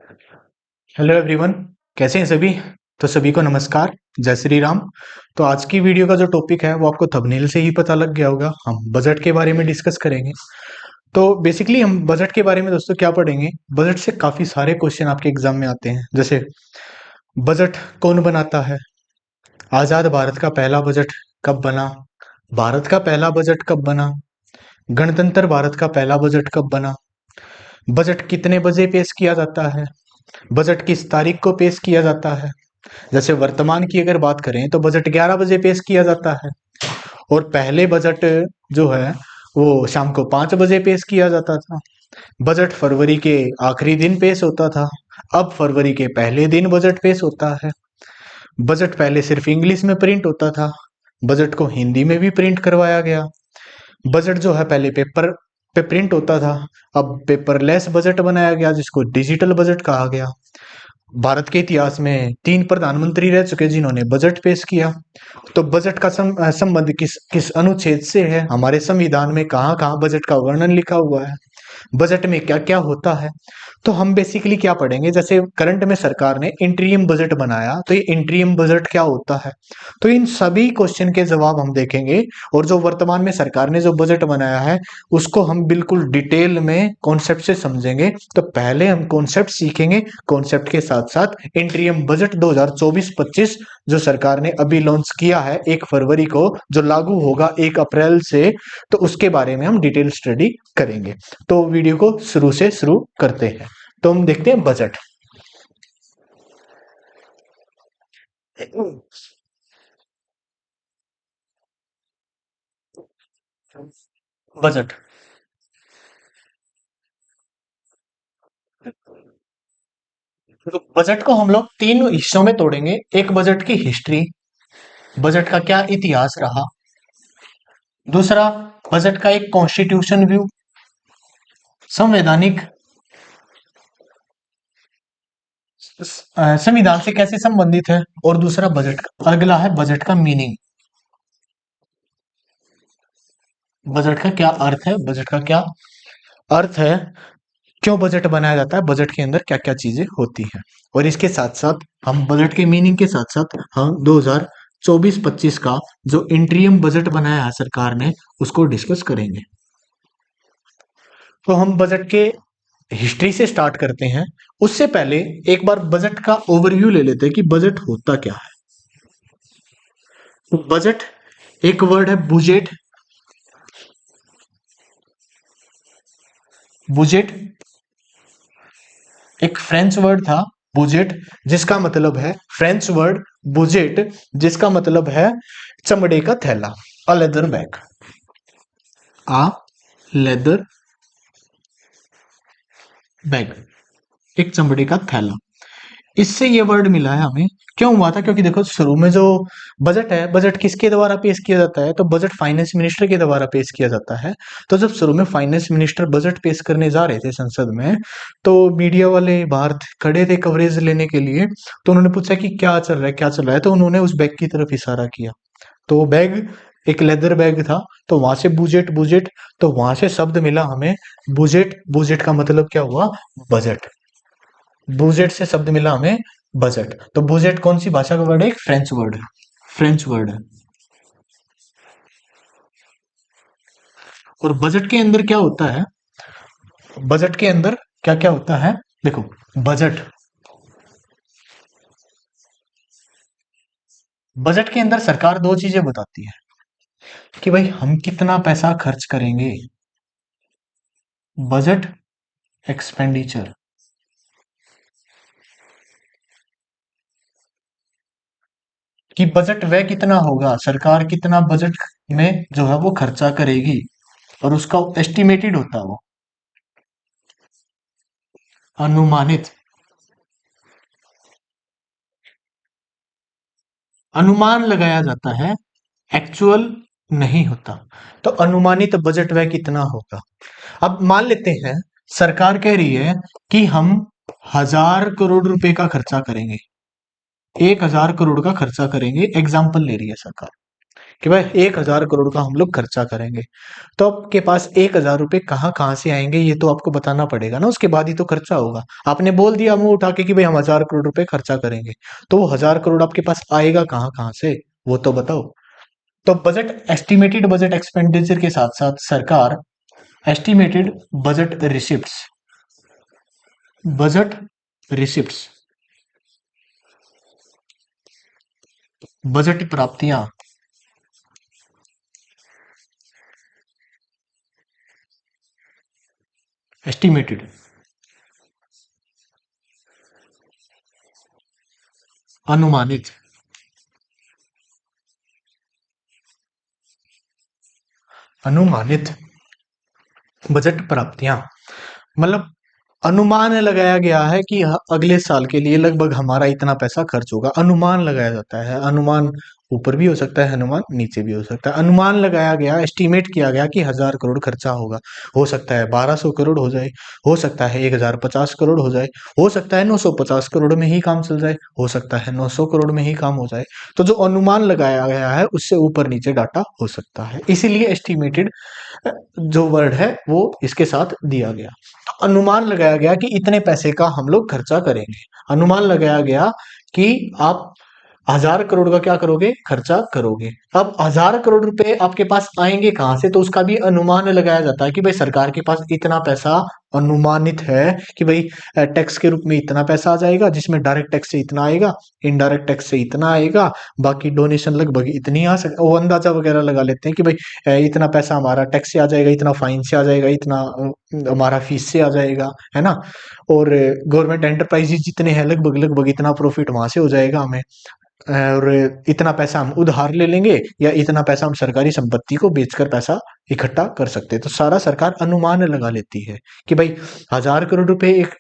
Hello everyone. कैसे हैं सभी? तो सभी को नमस्कार। जय श्री राम। तो आज की वीडियो का जो टॉपिक है वो आपको थंबनेल से ही पता लग गया होगा। हम बजट के बारे में डिस्कस करेंगे। तो बेसिकली हम बजट के बारे में दोस्तों क्या पढ़ेंगे। बजट से काफी सारे क्वेश्चन आपके एग्जाम में आते हैं। जैसे बजट कौन बनाता है, आजाद भारत का पहला बजट कब बना, भारत का पहला बजट कब बना, गणतंत्र भारत का पहला बजट कब बना, बजट कितने बजे पेश किया जाता है, बजट किस तारीख को पेश किया जाता है। जैसे वर्तमान की अगर बात करें तो बजट 11 बजे पेश किया जाता है, और पहले बजट जो है वो शाम को 5 बजे पेश किया जाता था। बजट फरवरी के आखिरी दिन पेश होता था, अब फरवरी के पहले दिन बजट पेश होता है। बजट पहले सिर्फ इंग्लिश में प्रिंट होता था, बजट को हिंदी में भी प्रिंट करवाया गया। बजट जो है पहले पेपर पे प्रिंट होता था, अब पेपरलेस बजट बनाया गया जिसको डिजिटल बजट कहा गया। भारत के इतिहास में 3 प्रधानमंत्री रह चुके जिन्होंने बजट पेश किया। तो बजट का संबंध किस किस अनुच्छेद से है, हमारे संविधान में कहाँ कहाँ बजट का वर्णन लिखा हुआ है, बजट में क्या क्या होता है। तो हम बेसिकली क्या पढ़ेंगे, जैसे करंट में सरकार ने इंटरिम बजट बनाया, तो ये इंटरिम बजट क्या होता है। तो इन सभी क्वेश्चन के जवाब हम देखेंगे। और जो वर्तमान में सरकार ने जो बजट बनाया है उसको हम बिल्कुल डिटेल में कॉन्सेप्ट से समझेंगे। तो पहले हम कॉन्सेप्ट सीखेंगे, कॉन्सेप्ट के साथ साथ इंटरिम बजट 2024-25 जो सरकार ने अभी लॉन्च किया है 1 फरवरी को, जो लागू होगा 1 अप्रैल से, तो उसके बारे में हम डिटेल स्टडी करेंगे। तो वीडियो को शुरू से शुरू करते हैं। तो हम देखते हैं बजट। बजट तो बजट को हम लोग 3 हिस्सों में तोड़ेंगे। एक बजट की हिस्ट्री, बजट का क्या इतिहास रहा। दूसरा, बजट का एक कॉन्स्टिट्यूशन व्यू, संवैधानिक संविधान से कैसे संबंधित है। और दूसरा बजट का अगला है बजट का मीनिंग, बजट का क्या अर्थ है, बजट का क्या अर्थ है, क्यों बजट बनाया जाता है, बजट के अंदर क्या क्या चीजें होती हैं। और इसके साथ साथ हम बजट के मीनिंग के साथ साथ हम 2024-25 का जो इंटरियम बजट बनाया है सरकार ने उसको डिस्कस करेंगे। तो हम बजट के हिस्ट्री से स्टार्ट करते हैं। उससे पहले एक बार बजट का ओवरव्यू ले लेते हैं कि बजट होता क्या है। तो बजट एक वर्ड है बुजेट। बुजेट एक फ्रेंच वर्ड था, बुजेट, जिसका मतलब है फ्रेंच वर्ड बुजेट, जिसका मतलब है चमड़े का थैला, a leather bag, a leather bag, एक चमड़े का थैला। इससे ये वर्ड मिला है हमें। क्यों हुआ था? क्योंकि देखो शुरू में जो बजट है, बजट किसके द्वारा पेश किया जाता है, तो बजट फाइनेंस मिनिस्टर के द्वारा पेश किया जाता है। तो जब शुरू में फाइनेंस मिनिस्टर बजट पेश करने जा रहे थे संसद में, तो मीडिया वाले बाहर खड़े थे कवरेज लेने के लिए। तो उन्होंने पूछा कि क्या चल रहा है, क्या चल रहा है। तो उन्होंने उस बैग की तरफ इशारा किया, तो वो बैग एक लेदर बैग था। तो वहां से बुजेट बुजेट, तो वहां से शब्द मिला हमें बुजेट। बुजेट का मतलब क्या हुआ? बजट। बुजेट से शब्द मिला हमें बजट। तो बुजेट कौन सी भाषा का वर्ड है? एक फ्रेंच वर्ड है, फ्रेंच वर्ड है। और बजट के अंदर क्या होता है, बजट के अंदर क्या क्या होता है, देखो। बजट बजट के अंदर सरकार दो चीजें बताती है कि भाई हम कितना पैसा खर्च करेंगे। बजट एक्सपेंडिचर, कि बजट वह कितना होगा, सरकार कितना बजट में जो है वो खर्चा करेगी, और उसका एस्टिमेटेड होता है वो, अनुमानित। अनुमान लगाया जाता है, एक्चुअल नहीं होता। तो अनुमानित बजट वह कितना होगा। अब मान लेते हैं सरकार कह रही है कि हम 1,000 करोड़ रुपए का खर्चा करेंगे, 1,000 करोड़ का खर्चा करेंगे, एग्जाम्पल ले रही है सरकार। कि भाई 1,000 करोड़ का हम लोग खर्चा करेंगे। तो आपके पास 1,000 रुपए कहाँ कहाँ से आएंगे ये तो आपको बताना पड़ेगा ना, उसके बाद ही तो खर्चा होगा। आपने बोल दिया मुंह उठा के कि भाई हम 1,000 करोड़ रुपए खर्चा करेंगे, तो वो 1,000 करोड़ आपके पास आएगा कहाँ कहाँ से, वो तो बताओ। तो बजट, एस्टिमेटेड बजट एक्सपेंडिचर के साथ साथ सरकार estimated budget receipts, budget receipts, budget प्राप्तियां, एस्टिमेटेड, अनुमानित, अनुमानित बजट प्राप्तियां, मतलब अनुमान लगाया गया है कि अगले साल के लिए लगभग हमारा इतना पैसा खर्च होगा। अनुमान लगाया जाता है, अनुमान ऊपर भी हो सकता है, अनुमान नीचे भी हो सकता है। अनुमान लगाया गया, एस्टीमेट किया गया कि 1,000 करोड़ खर्चा होगा। हो सकता है 1,200 करोड़ हो जाए, हो सकता है 1,050 करोड़ हो जाए, हो सकता है 950 करोड़ में ही काम चल जाए, हो सकता है 900 करोड़ में ही काम हो जाए। तो जो अनुमान लगाया गया है उससे ऊपर नीचे डाटा हो सकता है, इसीलिए एस्टिमेटेड जो वर्ड है वो इसके साथ दिया गया। तो अनुमान लगाया गया कि इतने पैसे का हम लोग खर्चा करेंगे। अनुमान लगाया गया कि आप 1,000 करोड़ का क्या करोगे, खर्चा करोगे। अब 1,000 करोड़ रुपए आपके पास आएंगे कहां से, तो उसका भी अनुमान लगाया जाता है कि भाई सरकार के पास इतना पैसा अनुमानित है कि भाई टैक्स के रूप में इतना पैसा आ जाएगा, जिसमें डायरेक्ट टैक्स से इतना आएगा, इनडायरेक्ट टैक्स से इतना आएगा, बाकी डोनेशन लगभग इतनी आ सक, वो अंदाजा वगैरह लगा लेते हैं कि भाई इतना पैसा हमारा टैक्स से आ जाएगा, इतना फाइन से आ जाएगा, इतना हमारा फीस से आ जाएगा, है ना। और गवर्नमेंट एंटरप्राइजेज जितने हैं लगभग लगभग इतना प्रॉफिट वहां से हो जाएगा हमें, और इतना पैसा हम उधार ले लेंगे, या इतना पैसा हम सरकारी संपत्ति को बेचकर पैसा इकट्ठा कर सकते हैं। तो सारा सरकार अनुमान लगा लेती है कि भाई 1,000 करोड़ रुपए, एक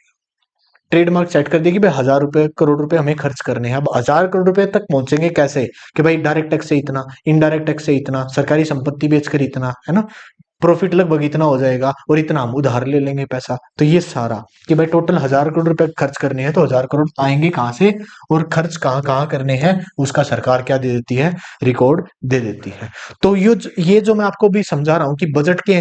ट्रेडमार्क सेट कर दिया कि भाई 1,000 करोड़ रुपए हमें खर्च करने हैं। अब 1,000 करोड़ रुपए तक पहुंचेंगे कैसे, कि भाई डायरेक्ट टैक्स से इतना, इनडायरेक्ट टैक्स से इतना, सरकारी संपत्ति बेचकर इतना, है ना, प्रॉफिट लगभग इतना हो जाएगा, और इतना हम उधार ले लेंगे पैसा। तो ये सारा कि भाई टोटल 1,000 करोड़ रुपए खर्च करने हैं, तो 1,000 करोड़ आएंगे कहाँ से और खर्च कहाँ कहाँ करने हैं, उसका सरकार क्या दे देती है, रिकॉर्ड दे देती है। तो ये जो मैं आपको भी समझा रहा हूँ कि बजट के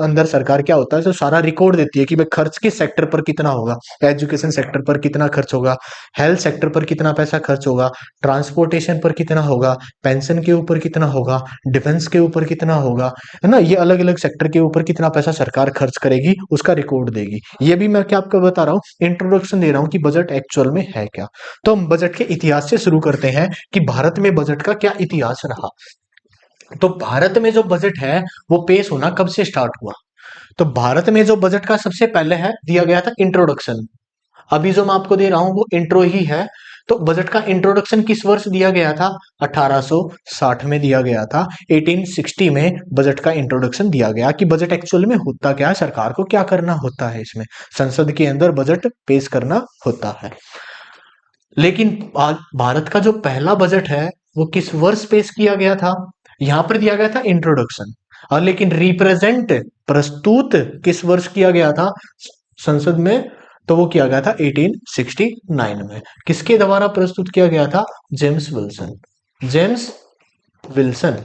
अंदर सरकार क्या होता है, तो सारा रिकॉर्ड देती है कि भाई खर्च किस सेक्टर पर कितना होगा, एजुकेशन सेक्टर पर कितना खर्च होगा, हेल्थ सेक्टर पर कितना पैसा खर्च होगा, ट्रांसपोर्टेशन पर कितना होगा, पेंशन के ऊपर कितना होगा, डिफेंस के ऊपर कितना होगा, है ना। ये अलग अलग सेक्टर के ऊपर कितना पैसा सरकार खर्च करेगी उसका रिकॉर्ड देगी। ये भी मैं क्या आपको बता रहा हूँ, इंट्रोडक्शन दे रहा हूँ कि बजट एक्चुअल में है क्या। तो हम बजट के इतिहास से शुरू करते हैं कि भारत में बजट का क्या इतिहास रहा। तो भारत में जो बजट है वो पेश होना कब से स्टार्ट हुआ। तो भारत में जो बजट का सबसे पहले है दिया गया था इंट्रोडक्शन। अभी जो मैं आपको दे रहा हूं वो इंट्रो ही है। तो बजट का इंट्रोडक्शन किस वर्ष दिया गया था, 1860 में दिया गया था। 1860 में बजट का इंट्रोडक्शन दिया गया कि बजट एक्चुअल में होता क्या है, सरकार को क्या करना होता है, इसमें संसद के अंदर बजट पेश करना होता है। लेकिन आज भारत का जो पहला बजट है वो किस वर्ष पेश किया गया था, यहां पर दिया गया था इंट्रोडक्शन। और लेकिन रिप्रेजेंट, प्रस्तुत किस वर्ष किया गया था संसद में, तो वो किया गया था 1869 में। किसके द्वारा प्रस्तुत किया गया था, जेम्स विल्सन, जेम्स विल्सन।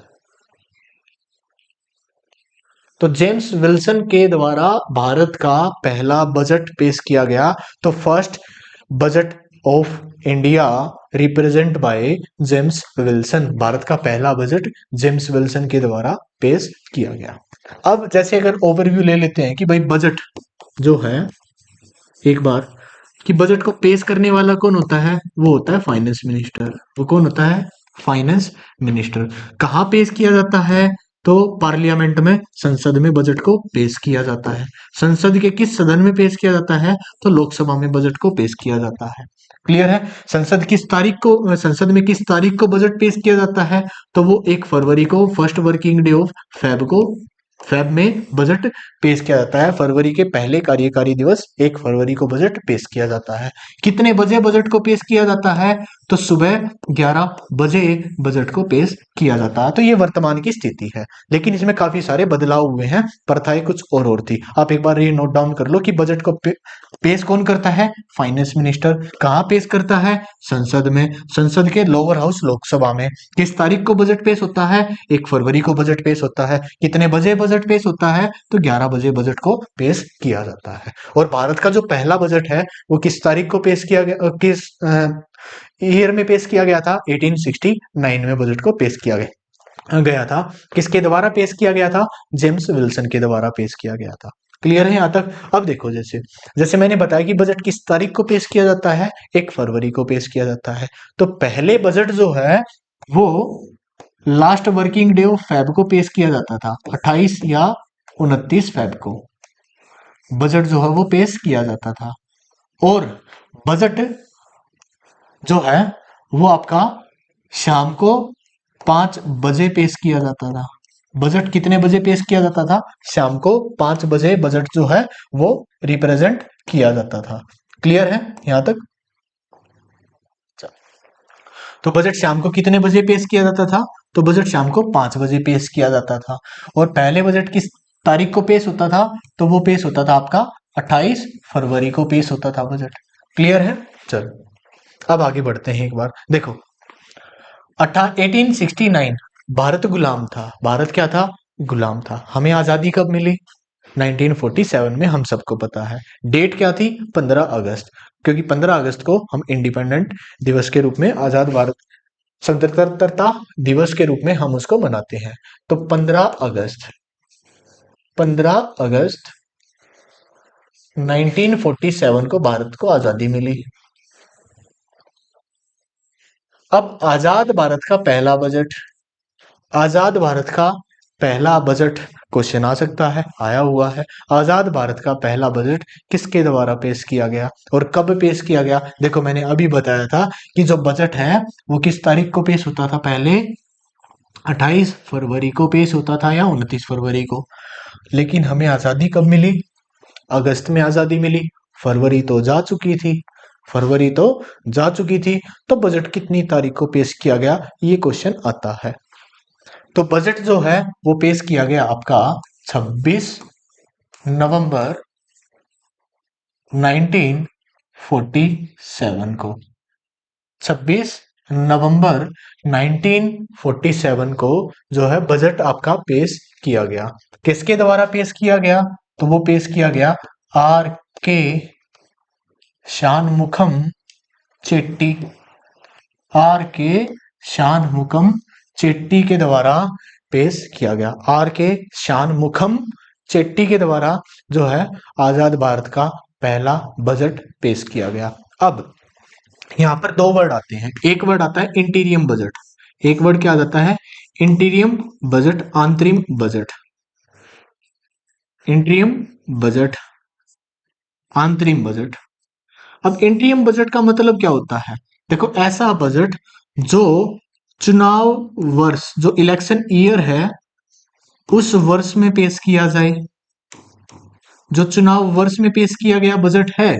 तो जेम्स विल्सन के द्वारा भारत का पहला बजट पेश किया गया। तो first budget of India represent by James Wilson, Bharat का पहला बजट जेम्स विल्सन के द्वारा पेश किया गया। अब जैसे अगर ओवरव्यू ले लेते हैं कि भाई बजट जो है, एक बार कि बजट को पेश करने वाला कौन होता है, वो होता है फाइनेंस मिनिस्टर। वो कौन होता है, फाइनेंस मिनिस्टर। कहाँ पेश किया जाता है, तो पार्लियामेंट में, संसद में बजट को पेश किया जाता है। संसद के किस सदन में पेश किया जाता है, तो लोकसभा में बजट को पेश किया जाता है। क्लियर है। संसद किस तारीख को, संसद में किस तारीख को बजट पेश किया जाता है, तो वो 1 फरवरी को, first working day of Feb को फेब में बजट पेश किया जाता है। फरवरी के पहले कार्यकारी दिवस 1 फरवरी को बजट पेश किया जाता है। कितने बजे बजट को पेश किया जाता है? तो सुबह 11 बजे बजट को पेश किया जाता है। तो ये वर्तमान की स्थिति है, लेकिन इसमें काफी सारे बदलाव हुए हैं। प्रथाएं कुछ और थी। आप एक बार ये नोट डाउन कर लो कि बजट को पेश कौन करता है? Finance minister. कहाँ पेश करता है? संसद में, संसद के लोअर हाउस लोकसभा में। किस तारीख को बजट पेश होता है? 1 फरवरी को बजट पेश होता है। कितने बजे बजट पेश होता है? तो 11 बजे बजट को पेश किया जाता है। और भारत का जो पहला बजट है वो किस तारीख को पेश किया गया, किस ईयर में पेश किया गया था? 1869 में बजट को पेश किया गया था। किसके द्वारा पेश किया गया था? जेम्स विल्सन के द्वारा पेश किया गया था। क्लियर है यहाँ तक? अब देखो, जैसे जैसे मैंने बताया कि बजट किस तारीख को पेश किया जाता है? 1 फरवरी को पेश किया जाता है। तो पहले बजट जो है वो last working day of Feb को पेश किया जाता था। 28 या 29 फेब को बजट जो है वो पेश किया जाता था। और बजट जो है वो आपका शाम को 5 बजे पेश किया जाता था। बजट कितने बजे पेश किया जाता था? शाम को 5 बजे बजट जो है वो रिप्रेजेंट किया जाता था। क्लियर है यहां तक? तो बजट शाम को कितने बजे पेश किया जाता था? तो बजट शाम को 5 बजे पेश किया जाता था। और पहले बजट किस तारीख को पेश होता था? तो वो पेश होता था आपका 28 फरवरी को पेश होता था बजट। क्लियर है? चल अब आगे बढ़ते हैं। एक बार देखो, 1869 भारत गुलाम था। भारत क्या था? गुलाम था। हमें आजादी कब मिली? 1947 में, हम सबको पता है। डेट क्या थी? 15 अगस्त, क्योंकि 15 अगस्त को हम इंडिपेंडेंट दिवस के रूप में, आजाद भारत स्वतंत्रता दिवस के रूप में हम उसको मनाते हैं। तो 15 अगस्त 1947 को भारत को आजादी मिली। अब आजाद भारत का पहला बजट, आजाद भारत का पहला बजट क्वेश्चन आ सकता है, आया हुआ है। आजाद भारत का पहला बजट किसके द्वारा पेश किया गया और कब पेश किया गया? देखो मैंने अभी बताया था कि जो बजट है वो किस तारीख को पेश होता था? पहले 28 फरवरी को पेश होता था या 29 फरवरी को। लेकिन हमें आजादी कब मिली? अगस्त में आजादी मिली। फरवरी तो जा चुकी थी, फरवरी तो जा चुकी थी। तो बजट कितनी तारीख को पेश किया गया, ये क्वेश्चन आता है। तो बजट जो है वो पेश किया गया आपका 26 नवंबर 1947 को। 26 नवंबर 1947 को जो है बजट आपका पेश किया गया। किसके द्वारा पेश किया गया? तो वो पेश किया गया आर के शानमुखम चेट्टी, आर के शानमुखम चेट्टी के द्वारा पेश किया गया। आर के शानमुखम चेट्टी के द्वारा जो है आजाद भारत का पहला बजट पेश किया गया। अब यहाँ पर दो वर्ड आते हैं। एक वर्ड आता है इंटीरियम बजट, एक वर्ड क्या आ जाता है? इंटीरियम बजट, अंतरिम बजट। इंटीरियम बजट, अंतरिम बजट। अब इंटीरियम बजट का मतलब क्या होता है? देखो, ऐसा बजट जो चुनाव वर्ष, जो इलेक्शन ईयर है उस वर्ष में पेश किया जाए। जो चुनाव वर्ष में पेश किया गया बजट है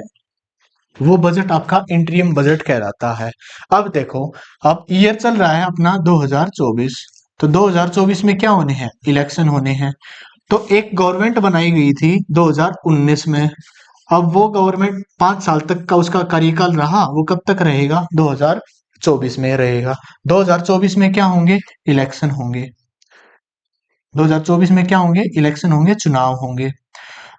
वो बजट आपका इंटीरियम बजट कहलाता है। अब देखो, अब ईयर चल रहा है अपना 2024। तो 2024 में क्या होने हैं? इलेक्शन होने हैं। तो एक गवर्नमेंट बनाई गई थी 2019 में। अब वो गवर्नमेंट 5 साल तक का उसका कार्यकाल रहा, वो कब तक रहेगा? 2024 में रहेगा। 2024 में क्या होंगे? इलेक्शन होंगे। 2024 में क्या होंगे? इलेक्शन होंगे, चुनाव होंगे।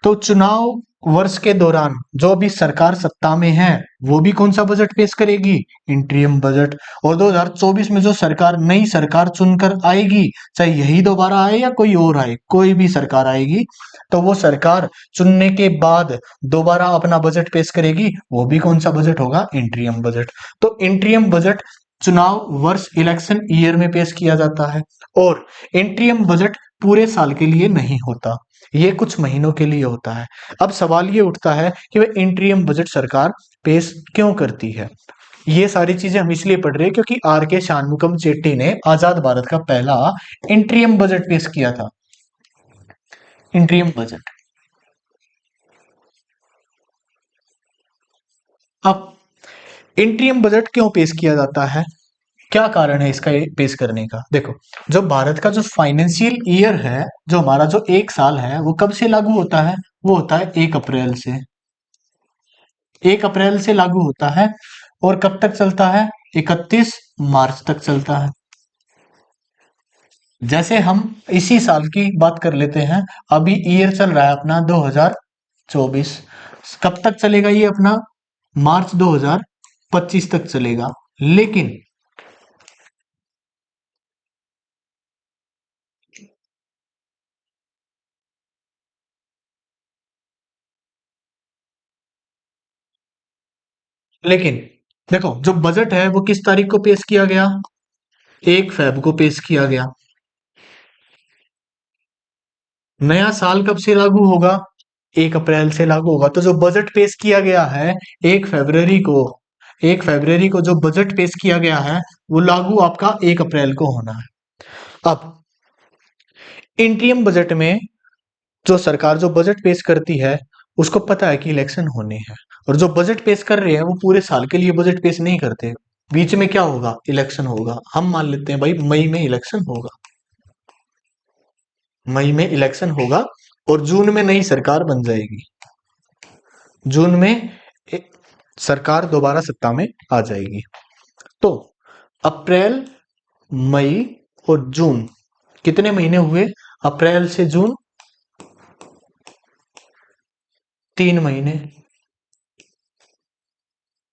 तो चुनाव वर्ष के दौरान जो भी सरकार सत्ता में है वो भी कौन सा बजट पेश करेगी? इंटीरियम बजट। और 2024 में जो सरकार, नई सरकार चुनकर आएगी, चाहे यही दोबारा आए या कोई और आए, कोई भी सरकार आएगी, तो वो सरकार चुनने के बाद दोबारा अपना बजट पेश करेगी, वो भी कौन सा बजट होगा? इंटीरियम बजट। तो इंटीरियम बजट चुनाव वर्ष, इलेक्शन ईयर में पेश किया जाता है। और इंटीरियम बजट पूरे साल के लिए नहीं होता, ये कुछ महीनों के लिए होता है। अब सवाल ये उठता है कि वह इंटीरियम बजट सरकार पेश क्यों करती है? ये सारी चीजें हम इसलिए पढ़ रहे हैं क्योंकि आर के शानमुखम चेट्टी ने आजाद भारत का पहला इंटीरियम बजट पेश किया था। Interim budget. अब इंट्रीम बजट क्यों पेश किया जाता है, क्या कारण है इसका ये पेश करने का? देखो, जो भारत का जो फाइनेंशियल ईयर है, जो हमारा जो एक साल है, वो कब से लागू होता है? वो होता है 1 अप्रैल से। 1 अप्रैल से लागू होता है और कब तक चलता है? 31 मार्च तक चलता है। जैसे हम इसी साल की बात कर लेते हैं, अभी ईयर चल रहा है अपना 2024, कब तक चलेगा ये अपना? मार्च 2025 तक चलेगा। लेकिन देखो, जो बजट है वो किस तारीख को पेश किया गया? 1 फेब को पेश किया गया। नया साल कब से लागू होगा? 1 अप्रैल से लागू होगा। तो जो बजट पेश किया गया है 1 फरवरी को, 1 फरवरी को जो बजट पेश किया गया है वो लागू आपका 1 अप्रैल को होना है। अब इंट्रीम बजट में जो सरकार जो बजट पेश करती है, उसको पता है कि इलेक्शन होने हैं, और जो बजट पेश कर रहे हैं वो पूरे साल के लिए बजट पेश नहीं करते। बीच में क्या होगा? इलेक्शन होगा। हम मान लेते हैं भाई मई में इलेक्शन होगा, मई में इलेक्शन होगा और जून में नई सरकार बन जाएगी। जून में सरकार दोबारा सत्ता में आ जाएगी। तो अप्रैल, मई और जून, कितने महीने हुए? अप्रैल से जून 3 महीने।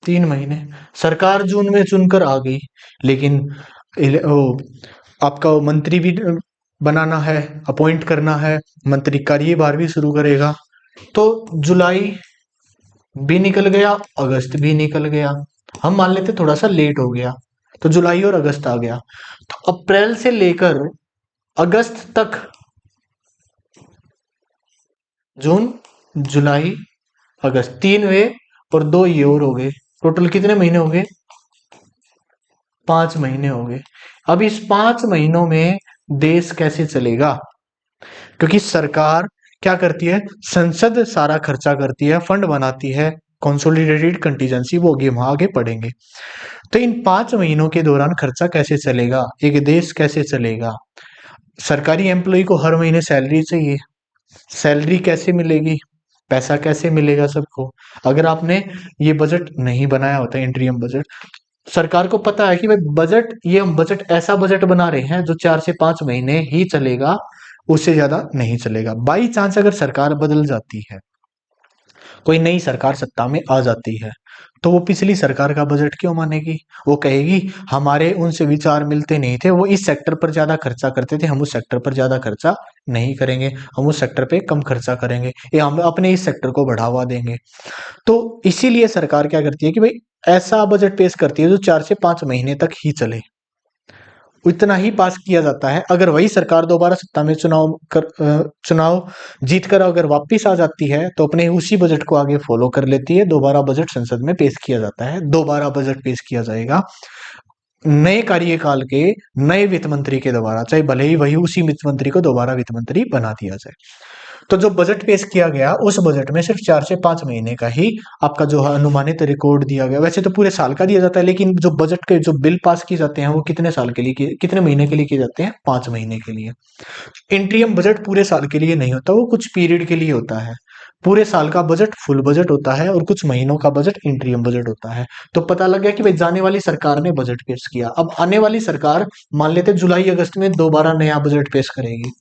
3 महीने। सरकार जून में चुनकर आ गई, लेकिन आपका वो मंत्री भी बनाना है, अपॉइंट करना है, मंत्री कार्यभार भी शुरू करेगा। तो जुलाई भी निकल गया, अगस्त भी निकल गया। हम मान लेते थोड़ा सा लेट हो गया, तो जुलाई और अगस्त आ गया। तो अप्रैल से लेकर अगस्त तक, जून, जुलाई, अगस्त, 3 हुए और 2 ये और हो गए, टोटल कितने महीने हो गए? 5 महीने हो गए। अब इस 5 महीनों में देश कैसे चलेगा? क्योंकि सरकार क्या करती है? संसद सारा खर्चा करती है, फंड बनाती है, कंसोलिडेटेड कंटीजेंसी, वो आगे वहां आगे पढ़ेंगे। तो इन 5 महीनों के दौरान खर्चा कैसे चलेगा, एक देश कैसे चलेगा? सरकारी एम्प्लॉय को हर महीने सैलरी चाहिए, सैलरी कैसे मिलेगी? पैसा कैसे मिलेगा सबको? अगर आपने ये बजट नहीं बनाया होता, इंट्रीम बजट, सरकार को पता है कि भाई बजट, ये हम बजट ऐसा बजट बना रहे हैं जो 4 से 5 महीने ही चलेगा, उससे ज्यादा नहीं चलेगा। बाई चांस अगर सरकार बदल जाती है, कोई नई सरकार सत्ता में आ जाती है, तो वो पिछली सरकार का बजट क्यों मानेगी? वो कहेगी हमारे उनसे विचार मिलते नहीं थे, वो इस सेक्टर पर ज्यादा खर्चा करते थे, हम उस सेक्टर पर ज्यादा खर्चा नहीं करेंगे, हम उस सेक्टर पे कम खर्चा करेंगे, या हम अपने इस सेक्टर को बढ़ावा देंगे। तो इसीलिए सरकार क्या करती है कि भाई ऐसा बजट पेश करती है जो 4 से 5 महीने तक ही चले, इतना ही पास किया जाता है। अगर वही सरकार दोबारा सत्ता में चुनाव जीत कर अगर वापिस आ जाती है, तो अपने उसी बजट को आगे फॉलो कर लेती है, दोबारा बजट संसद में पेश किया जाता है, दोबारा बजट पेश किया जाएगा नए कार्यकाल के नए वित्त मंत्री के द्वारा, चाहे भले ही वही उसी वित्त मंत्री को दोबारा वित्त मंत्री बना दिया जाए। तो जो बजट पेश किया गया, उस बजट में सिर्फ 4 से 5 महीने का ही आपका जो अनुमानित रिकॉर्ड दिया गया। वैसे तो पूरे साल का दिया जाता है, लेकिन जो बजट के जो बिल पास किए जाते हैं वो कितने साल के लिए कितने महीने के लिए किए जाते हैं? 5 महीने के लिए। इंट्रीम बजट पूरे साल के लिए नहीं होता, वो कुछ पीरियड के लिए होता है। पूरे साल का बजट फुल बजट होता है और कुछ महीनों का बजट इंट्रीम बजट होता है। तो पता लग गया कि भाई जाने वाली सरकार ने बजट पेश किया, अब आने वाली सरकार मान लेते जुलाई अगस्त में दोबारा नया बजट पेश करेगी,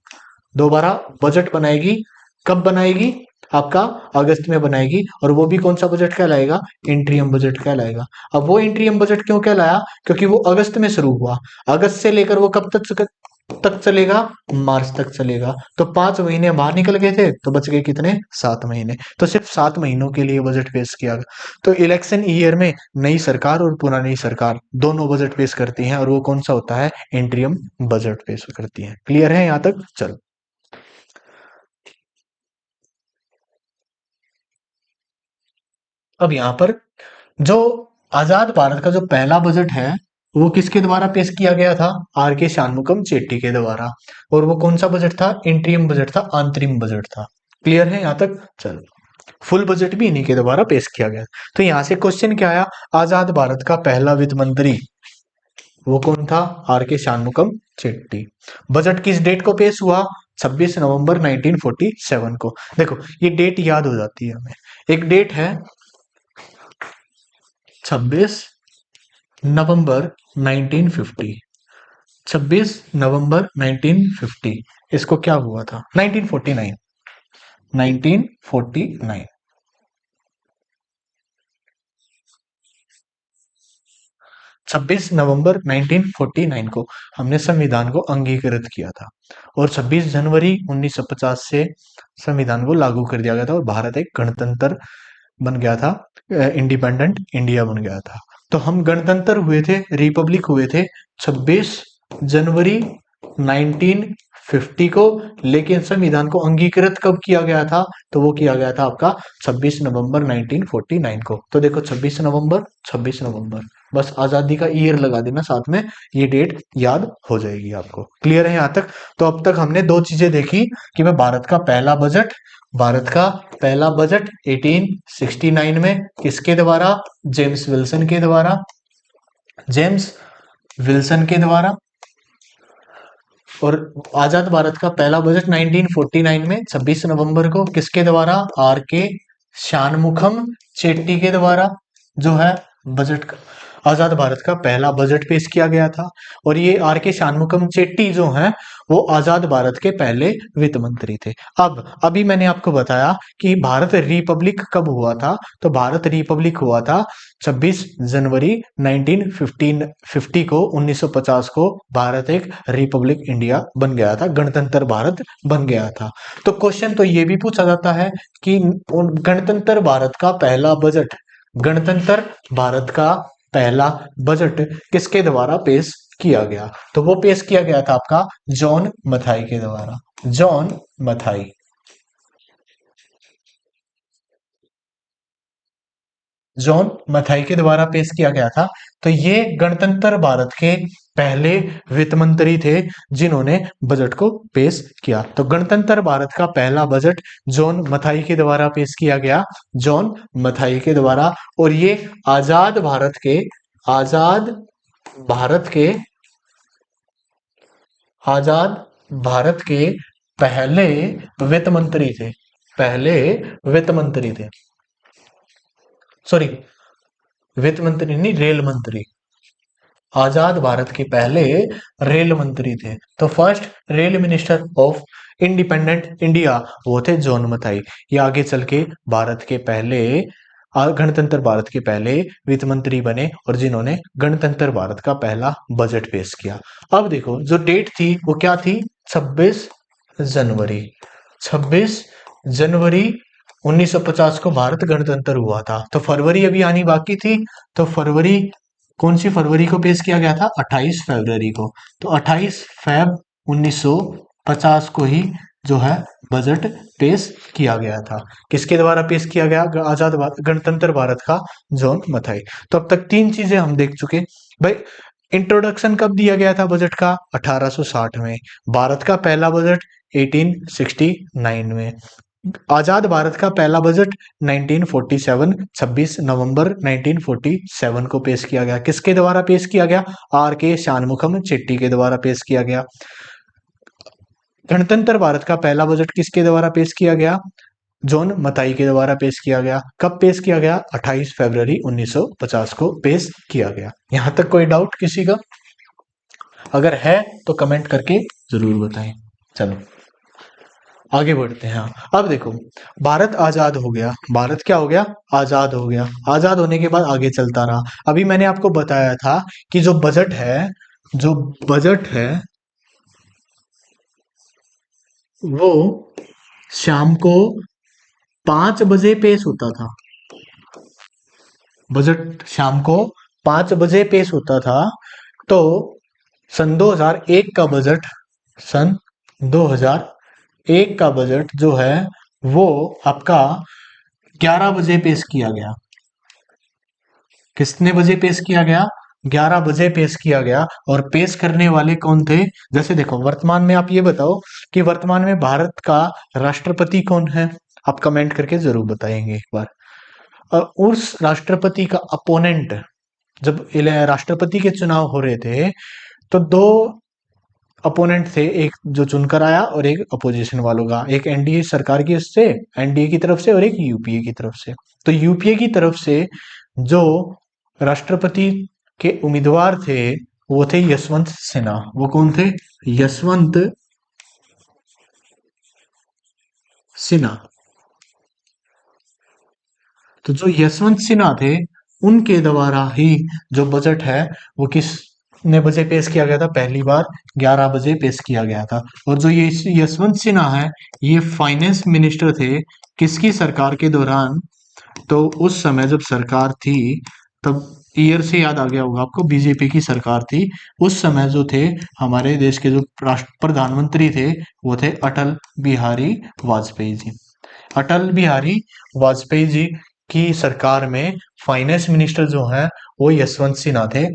दोबारा बजट बनाएगी। कब बनाएगी? आपका अगस्त में बनाएगी, और वो भी कौन सा बजट कहलाएगा? इंट्रीम बजट कहलाएगा। अब वो इंट्रीम बजट क्यों कहलाया? क्योंकि वो अगस्त में शुरू हुआ, अगस्त से लेकर वो कब तक चलेगा? मार्च तक चलेगा। तो 5 महीने बाहर निकल गए थे, तो बच गए कितने? 7 महीने। तो सिर्फ 7 महीनों के लिए बजट पेश किया गया। तो इलेक्शन ईयर में नई सरकार और पुरानी सरकार दोनों बजट पेश करती हैं, और वो कौन सा होता है? इंट्रीम बजट पेश करती है। क्लियर है यहां तक? चलो, अब यहां पर जो आजाद भारत का जो पहला बजट है, वो किसके द्वारा पेश किया गया था? आर के शानमुगम चेट्टी के द्वारा। और वो कौन सा बजट था? इंट्रीम बजट था, अंतरिम बजट था। क्लियर है यहाँ तक? चलो, फुल बजट भी इन्हीं के द्वारा पेश किया गया। तो यहाँ से क्वेश्चन क्या आया? आजाद भारत का पहला वित्त मंत्री वो कौन था? आर के शानमुगम चेट्टी। बजट किस डेट को पेश हुआ? 26 नवंबर 1947 को। देखो ये डेट याद हो जाती है हमें। एक डेट है 26 नवंबर 1950। 26 नवंबर 1950 इसको क्या हुआ था? 1949। 1949 26 नवंबर 1949 को हमने संविधान को अंगीकृत किया था और 26 जनवरी 1950 से संविधान को लागू कर दिया गया था और भारत एक गणतंत्र बन गया था, इंडिपेंडेंट इंडिया बन गया था। तो हम गणतंत्र हुए थे, रिपब्लिक हुए थे 26 जनवरी 1950 को, लेकिन संविधान को अंगीकृत कब किया गया था? तो वो किया गया था आपका 26 नवंबर 1949 को। तो देखो 26 नवंबर, 26 नवंबर, बस आजादी का ईयर लगा देना साथ में, ये डेट याद हो जाएगी आपको। क्लियर है यहाँ तक? तो अब तक हमने दो चीजें देखी कि मैं भारत का पहला बजट 1869 में किसके द्वारा? जेम्स विल्सन के द्वारा। जेम्स विल्सन के द्वारा। और आजाद भारत का पहला बजट 1949 में 26 नवंबर को किसके द्वारा? आर के शानमुखम चेट्टी के द्वारा जो है बजट का, आजाद भारत का पहला बजट पेश किया गया था। और ये आर के शानमुखम चेट्टी जो हैं वो आजाद भारत के पहले वित्त मंत्री थे। अब अभी मैंने आपको बताया कि भारत रिपब्लिक कब हुआ था? तो भारत रिपब्लिक हुआ था 26 जनवरी 1950 को, 1950 को भारत एक रिपब्लिक इंडिया बन गया था, गणतंत्र भारत बन गया था। तो क्वेश्चन तो ये भी पूछा जाता है कि गणतंत्र भारत का पहला बजट, गणतंत्र भारत का पहला बजट किसके द्वारा पेश किया गया? तो वो पेश किया गया था आपका जॉन मथाई के द्वारा। जॉन मथाई। जॉन मथाई के द्वारा पेश किया गया था। तो ये गणतंत्र भारत के पहले वित्त मंत्री थे जिन्होंने बजट को पेश किया। तो गणतंत्र भारत का पहला बजट जॉन मथाई के द्वारा पेश किया गया, जॉन मथाई के द्वारा। और ये आजाद भारत के, आजाद भारत के, आजाद भारत के पहले वित्त मंत्री थे, पहले वित्त मंत्री थे। सॉरी, वित्त मंत्री नहीं, रेल मंत्री। आजाद भारत के पहले रेल मंत्री थे। तो first rail minister of independent India वो थे जॉन मथाई। ये आगे चल के भारत के पहले, गणतंत्र भारत के पहले वित्त मंत्री बने और जिन्होंने गणतंत्र भारत का पहला बजट पेश किया। अब देखो जो डेट थी वो क्या थी? 26 जनवरी। 26 जनवरी 1950 को भारत गणतंत्र हुआ था। तो फरवरी अभी आनी बाकी थी। तो फरवरी, कौन सी फरवरी को पेश किया गया था? 28 फरवरी को। तो 28 फैब 1950 को ही जो है बजट पेश किया गया था। किसके द्वारा पेश किया गया? आजाद गणतंत्र भारत का जॉन मथाई। तो अब तक तीन चीजें हम देख चुके भाई। इंट्रोडक्शन कब दिया गया था बजट का? 1860 में। भारत का पहला बजट 1869 में। आजाद भारत का पहला बजट 1947, 26 नवंबर 1947 को पेश किया गया। किसके द्वारा पेश किया गया? आर के शानमुखम चेट्टी के द्वारा पेश किया गया। गणतंत्र भारत का पहला बजट किसके द्वारा पेश किया गया? जॉन मथाई के द्वारा पेश किया गया। कब पेश किया गया? 28 फरवरी 1950 को पेश किया गया। यहां तक कोई डाउट किसी का? अगर है तो कमेंट करके जरूर बताएं। चलो आगे बढ़ते हैं। अब देखो भारत आजाद हो गया। भारत क्या हो गया? आजाद हो गया। आजाद होने के बाद आगे चलता रहा। अभी मैंने आपको बताया था कि जो बजट है, जो बजट है वो शाम को 5 बजे पेश होता था। बजट शाम को 5 बजे पेश होता था। तो सन 2001 का बजट, सन 2001 का बजट जो है वो आपका 11 बजे पेश किया गया। कितने बजे पेश किया गया? 11 बजे पेश किया गया। और पेश करने वाले कौन थे? जैसे देखो, वर्तमान में आप ये बताओ कि वर्तमान में भारत का राष्ट्रपति कौन है? आप कमेंट करके जरूर बताएंगे एक बार। और उस राष्ट्रपति का अपोनेंट, जब राष्ट्रपति के चुनाव हो रहे थे, तो दो अपोनेंट थे, एक जो चुनकर आया और एक अपोजिशन वालों का, एक एनडीए सरकार की उससे, एनडीए की तरफ से, और एक यूपीए की तरफ से। तो यूपीए की तरफ से जो राष्ट्रपति के उम्मीदवार थे वो थे यशवंत सिन्हा। वो कौन थे? यशवंत सिन्हा। तो जो यशवंत सिन्हा थे, उनके द्वारा ही जो बजट है वो किसने बजे पेश किया गया था? पहली बार 11 बजे पेश किया गया था। और जो ये यशवंत सिन्हा है, ये फाइनेंस मिनिस्टर थे किसकी सरकार के दौरान? तो उस समय जब सरकार थी, तब ईयर से याद आ गया होगा आपको, बीजेपी की सरकार थी। उस समय जो थे हमारे देश के जो राष्ट्र प्रधानमंत्री थे वो थे अटल बिहारी वाजपेयी जी। अटल बिहारी वाजपेयी जी की सरकार में फाइनेंस मिनिस्टर जो है वो यशवंत सिन्हा थे।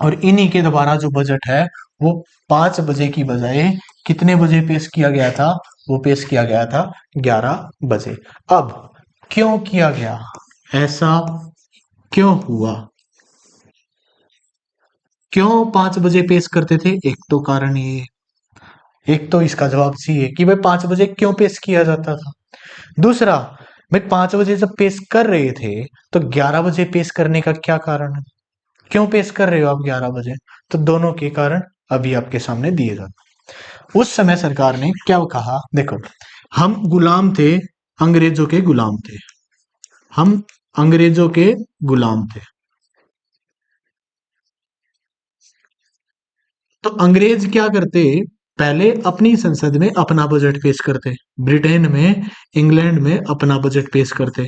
और इन्हीं के द्वारा जो बजट है वो 5 बजे की बजाय कितने बजे पेश किया गया था? वो पेश किया गया था 11 बजे। अब क्यों किया गया? ऐसा क्यों हुआ? क्यों 5 बजे पेश करते थे? एक तो कारण ये, एक तो इसका जवाब सी है कि भाई 5 बजे क्यों पेश किया जाता था। दूसरा, भाई 5 बजे जब पेश कर रहे थे तो 11 बजे पेश करने का क्या कारण है? क्यों पेश कर रहे हो आप 11 बजे? तो दोनों के कारण अभी आपके सामने दिए जाते। उस समय सरकार ने क्या कहा? देखो, हम गुलाम थे, अंग्रेजों के गुलाम थे, हम अंग्रेजों के गुलाम थे। तो अंग्रेज क्या करते? पहले अपनी संसद में अपना बजट पेश करते, ब्रिटेन में, इंग्लैंड में अपना बजट पेश करते।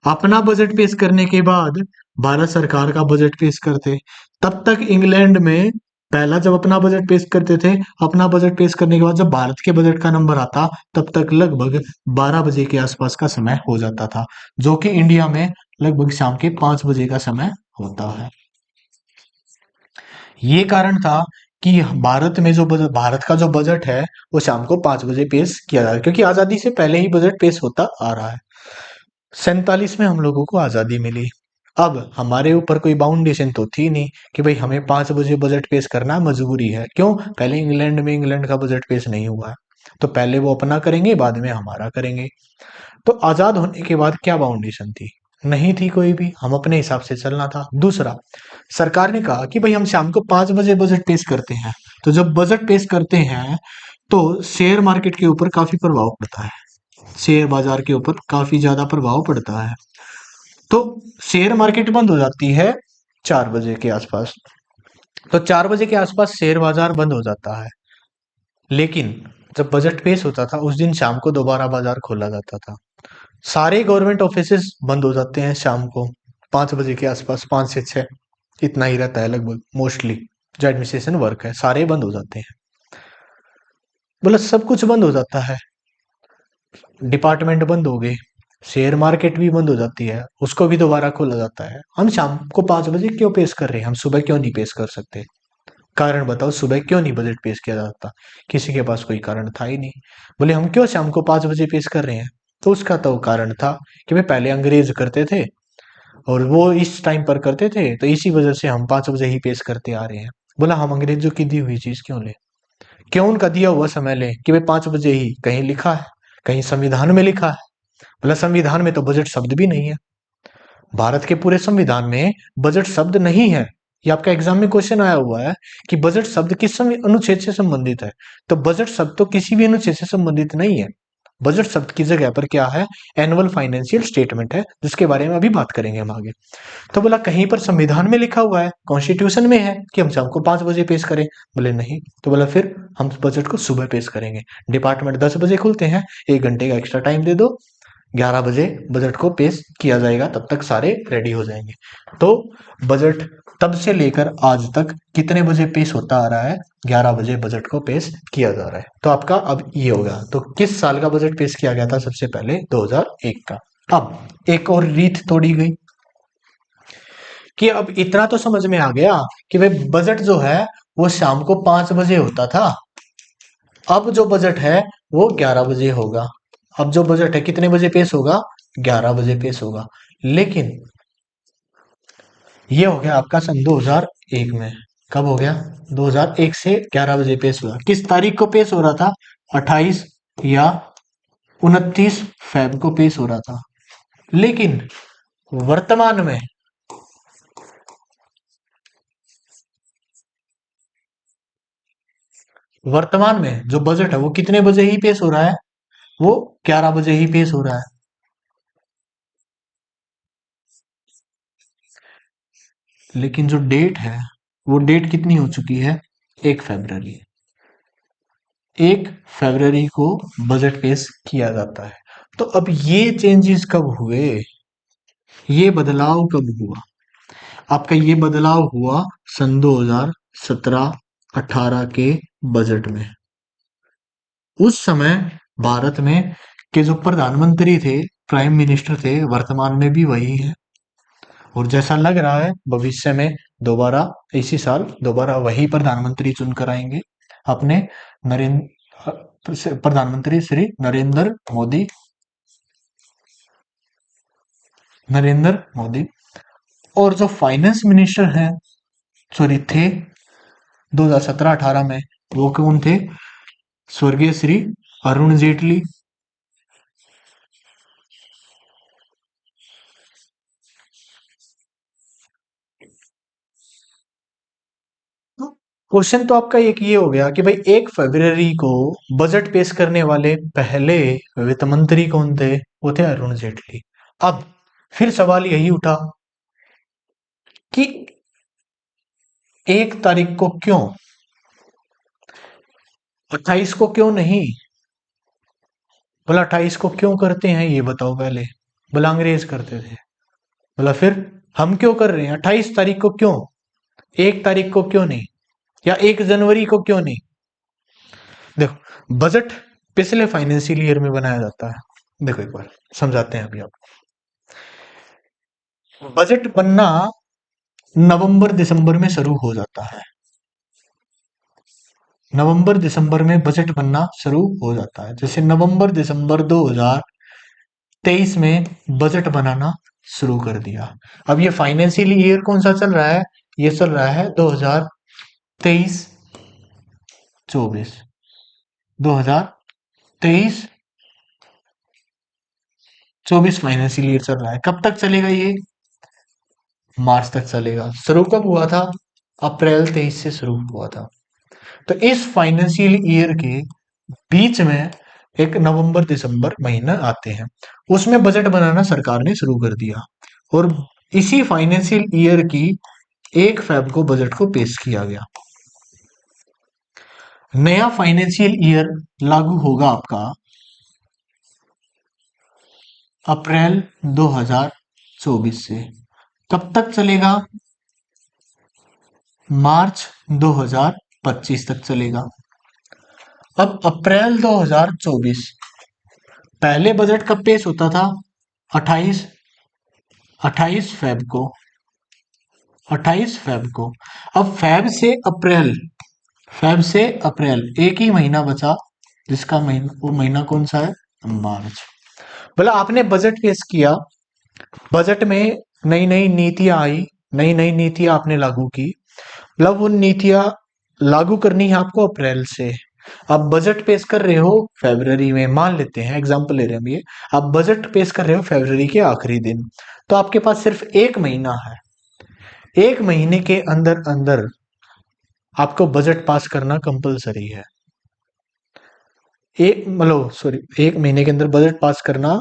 अपना बजट पेश करने के बाद भारत सरकार का बजट पेश करते। तब तक इंग्लैंड में पहला जब अपना बजट पेश करते थे, अपना बजट पेश करने के बाद जब भारत के बजट का नंबर आता, तब तक लगभग 12 बजे के आसपास का समय हो जाता था, जो कि इंडिया में लगभग शाम के 5 बजे का समय होता है। ये कारण था कि भारत में जो भारत का जो बजट है वो शाम को 5 बजे पेश किया जा रहा है, क्योंकि आजादी से पहले ही बजट पेश होता आ रहा है। 47 में हम लोगों को आजादी मिली। अब हमारे ऊपर कोई बाउंडेशन तो थी नहीं कि भाई हमें 5 बजे बजट पेश करना मजबूरी है। क्यों? पहले इंग्लैंड में इंग्लैंड का बजट पेश नहीं हुआ है, तो पहले वो अपना करेंगे, बाद में हमारा करेंगे। तो आजाद होने के बाद क्या बाउंडेशन थी? नहीं थी कोई भी, हम अपने हिसाब से चलना था। दूसरा, सरकार ने कहा कि भाई हम शाम को 5 बजे बजट पेश करते हैं। तो जब बजट पेश करते हैं तो शेयर मार्केट के ऊपर काफी प्रभाव पड़ता है, शेयर बाजार के ऊपर काफी ज्यादा प्रभाव पड़ता है। तो शेयर मार्केट बंद हो जाती है 4 बजे के आसपास। तो 4 बजे के आसपास शेयर बाजार बंद हो जाता है। लेकिन जब बजट पेश होता था उस दिन शाम को दोबारा बाजार खोला जाता था। सारे गवर्नमेंट ऑफिसेस बंद हो जाते हैं शाम को 5 बजे के आसपास, 5 से 6, इतना ही रहता है लगभग मोस्टली। जो एडमिनिस्ट्रेशन वर्क है सारे बंद हो जाते हैं, बोला सब कुछ बंद हो जाता है। डिपार्टमेंट बंद हो गए, शेयर मार्केट भी बंद हो जाती है, उसको भी दोबारा खोला जाता है। हम शाम को 5 बजे क्यों पेश कर रहे हैं? हम सुबह क्यों नहीं पेश कर सकते? कारण बताओ, सुबह क्यों नहीं बजट पेश किया जाता? किसी के पास कोई कारण था ही नहीं। बोले हम क्यों शाम को 5 बजे पेश कर रहे हैं? तो उसका तो कारण था कि भाई पहले अंग्रेज करते थे और वो इस टाइम पर करते थे, तो इसी वजह से हम 5 बजे ही पेश करते आ रहे हैं। बोला हम अंग्रेजों की दी हुई चीज क्यों ले? क्यों उनका दिया हुआ समय ले कि भाई 5 बजे ही? कहीं लिखा है? कहीं संविधान में लिखा है? बोला संविधान में तो बजट शब्द भी नहीं है। भारत के पूरे संविधान में बजट शब्द नहीं है। ये आपका एग्जाम में क्वेश्चन आया हुआ है कि बजट शब्द किस अनुच्छेद से संबंधित है। तो बजट शब्द तो किसी भी अनुच्छेद से संबंधित नहीं है। बजट शब्द की जगह पर क्या है? एनुअल फाइनेंशियल स्टेटमेंट है, जिसके बारे में अभी बात करेंगे हम आगे। तो बोला कहीं पर संविधान में लिखा हुआ है, कॉन्स्टिट्यूशन में है कि हम शाम को 5 बजे पेश करें? बोले नहीं। तो बोला फिर हम बजट को सुबह पेश करेंगे। डिपार्टमेंट 10 बजे खुलते हैं, 1 घंटे का एक्स्ट्रा टाइम दे दो, 11 बजे बजट को पेश किया जाएगा, तब तक सारे रेडी हो जाएंगे। तो बजट तब से लेकर आज तक कितने बजे पेश होता आ रहा है? 11 बजे बजट को पेश किया जा रहा है। तो आपका अब ये होगा, तो किस साल का बजट पेश किया गया था? सबसे पहले 2001 का। अब एक और रीत तोड़ी गई कि अब इतना तो समझ में आ गया कि भाई बजट जो है वो शाम को 5 बजे होता था, अब जो बजट है वो 11 बजे होगा। अब जो बजट है कितने बजे पेश होगा? 11 बजे पेश होगा। लेकिन ये हो गया आपका सन 2001 में। कब हो गया? 2001 से 11 बजे पेश हुआ। किस तारीख को पेश हो रहा था? 28 या 29 फेब को पेश हो रहा था। लेकिन वर्तमान में जो बजट है वो कितने बजे ही पेश हो रहा है? वो 11 बजे ही पेश हो रहा है। लेकिन जो डेट है वो डेट कितनी हो चुकी है? 1 फरवरी। 1 फरवरी को बजट पेश किया जाता है। तो अब ये चेंजेस कब हुए? ये बदलाव कब हुआ? आपका ये बदलाव हुआ सन 2017-18 के बजट में। उस समय भारत में के जो प्रधानमंत्री थे, प्राइम मिनिस्टर थे, वर्तमान में भी वही है। और जैसा लग रहा है भविष्य में दोबारा इसी साल दोबारा वही प्रधानमंत्री चुनकर आएंगे, अपने प्रधानमंत्री श्री नरेंद्र मोदी। और जो फाइनेंस मिनिस्टर हैं, सॉरी थे 2017-18 में, वो कौन थे? स्वर्गीय श्री अरुण जेटली। क्वेश्चन तो आपका एक ये हो गया कि भाई 1 फरवरी को बजट पेश करने वाले पहले वित्त मंत्री कौन थे? वो थे अरुण जेटली। अब फिर सवाल यही उठा कि 1 तारीख को क्यों, 28 को क्यों नहीं? बोला 28 को क्यों करते हैं ये बताओ पहले। बोला अंग्रेज करते थे। बोला फिर हम क्यों कर रहे हैं? 28 तारीख को क्यों? 1 तारीख को क्यों नहीं? या 1 जनवरी को क्यों नहीं? देखो, बजट पिछले फाइनेंशियल ईयर में बनाया जाता है। देखो एक बार समझाते हैं अभी आपको। बजट बनना नवंबर दिसंबर में शुरू हो जाता है। नवंबर दिसंबर में बजट बनना शुरू हो जाता है। जैसे नवंबर दिसंबर 2023 में बजट बनाना शुरू कर दिया। अब ये फाइनेंशियल ईयर कौन सा चल रहा है? ये चल रहा है 2023-24। 2023-24 फाइनेंशियल ईयर चल रहा है। कब तक चलेगा ये? मार्च तक चलेगा। शुरू कब हुआ था? अप्रैल 23 से शुरू हुआ था। तो इस फाइनेंशियल ईयर के बीच में एक नवंबर दिसंबर महीना आते हैं, उसमें बजट बनाना सरकार ने शुरू कर दिया। और इसी फाइनेंशियल ईयर की 1 फेब को बजट को पेश किया गया। नया फाइनेंशियल ईयर लागू होगा आपका अप्रैल 2024 से। कब तक चलेगा? मार्च 2025 तक चलेगा। अब अप्रैल 2024 पहले बजट कब पेश होता था? 28 28 फेब को। 28 फेब को। अब फेब से अप्रैल एक ही महीना बचा, जिसका महीना, वो महीना कौन सा है? मार्च। बोला आपने बजट पेश किया, बजट में नई नई नीतियां आई, नई नई नीतियां आपने लागू की। मतलब वो नीतियां लागू करनी है आपको अप्रैल से। आप बजट पेश कर रहे हो फरवरी में, मान लेते हैं एग्जांपल ले रहे हैं हम ये। आप बजट पेश कर रहे हो फरवरी के आखिरी दिन, तो आपके पास सिर्फ 1 महीना है। 1 महीने के अंदर अंदर आपको बजट पास करना कंपलसरी है। एक मतलब सॉरी 1 महीने के अंदर बजट पास करना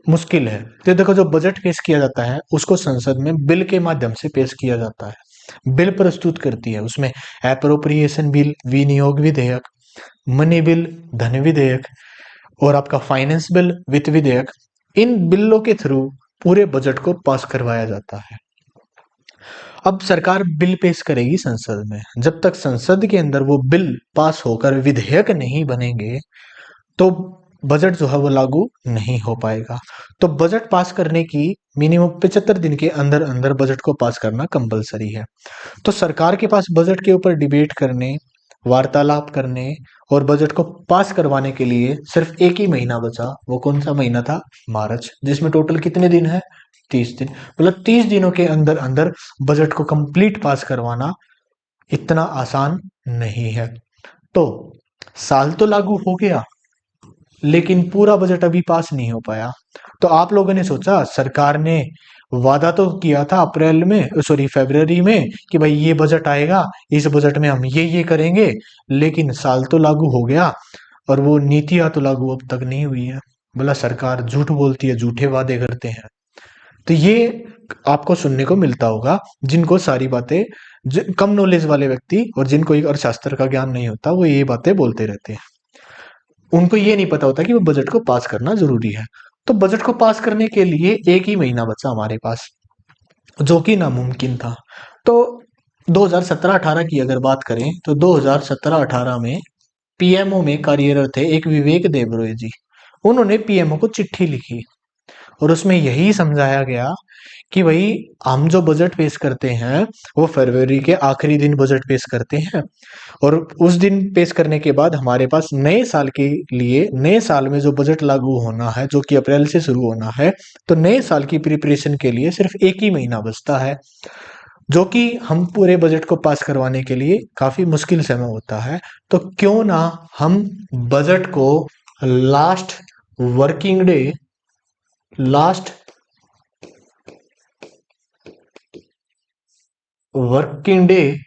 मुश्किल है। तो देखो, जो बजट पेश किया जाता है उसको संसद में बिल के माध्यम से पेश किया जाता है। बिल प्रस्तुत करती है, उसमें एप्रोप्रिएशन बिल, विनियोग विधेयक, मनी बिल, धन विधेयक, और आपका फाइनेंस बिल, वित्त विधेयक, इन बिलों के थ्रू पूरे बजट को पास करवाया जाता है। अब सरकार बिल पेश करेगी संसद में। जब तक संसद के अंदर वो बिल पास होकर विधेयक नहीं बनेंगे, तो बजट जो है वो लागू नहीं हो पाएगा। तो बजट पास करने की मिनिमम 75 दिन के अंदर अंदर बजट को पास करना कंपलसरी है। तो सरकार के पास बजट के ऊपर डिबेट करने, वार्तालाप करने और बजट को पास करवाने के लिए सिर्फ एक ही महीना बचा। वो कौन सा महीना था? मार्च, जिसमें टोटल कितने दिन है? 30 दिन। मतलब 30 दिनों के अंदर अंदर बजट को कंप्लीट पास करवाना इतना आसान नहीं है। तो साल तो लागू हो गया, लेकिन पूरा बजट अभी पास नहीं हो पाया। तो आप लोगों ने सोचा, सरकार ने वादा तो किया था अप्रैल में, सॉरी फरवरी में, कि भाई ये बजट आएगा, इस बजट में हम ये करेंगे, लेकिन साल तो लागू हो गया और वो नीतियां तो लागू अब तक नहीं हुई है। बोला सरकार झूठ बोलती है, झूठे वादे करते हैं। तो ये आपको सुनने को मिलता होगा। जिनको सारी बातें, कम नॉलेज वाले व्यक्ति और जिनको एक अर्थशास्त्र का ज्ञान नहीं होता, वो ये बातें बोलते रहते हैं। उनको ये नहीं पता होता कि वो बजट को पास करना जरूरी है। तो बजट को पास करने के लिए एक ही महीना बचा हमारे पास, जो कि नामुमकिन था। तो 2017-18 की अगर बात करें तो 2017-18 में पीएमओ में कार्यरत थे एक विवेक देबरॉय जी। उन्होंने पीएमओ को चिट्ठी लिखी और उसमें यही समझाया गया कि भाई हम जो बजट पेश करते हैं वो फरवरी के आखिरी दिन बजट पेश करते हैं, और उस दिन पेश करने के बाद हमारे पास नए साल के लिए, नए साल में जो बजट लागू होना है, जो कि अप्रैल से शुरू होना है, तो नए साल की प्रिपरेशन के लिए सिर्फ एक ही महीना बचता है, जो कि हम पूरे बजट को पास करवाने के लिए काफी मुश्किल समय होता है। तो क्यों ना हम बजट को last working day, last working day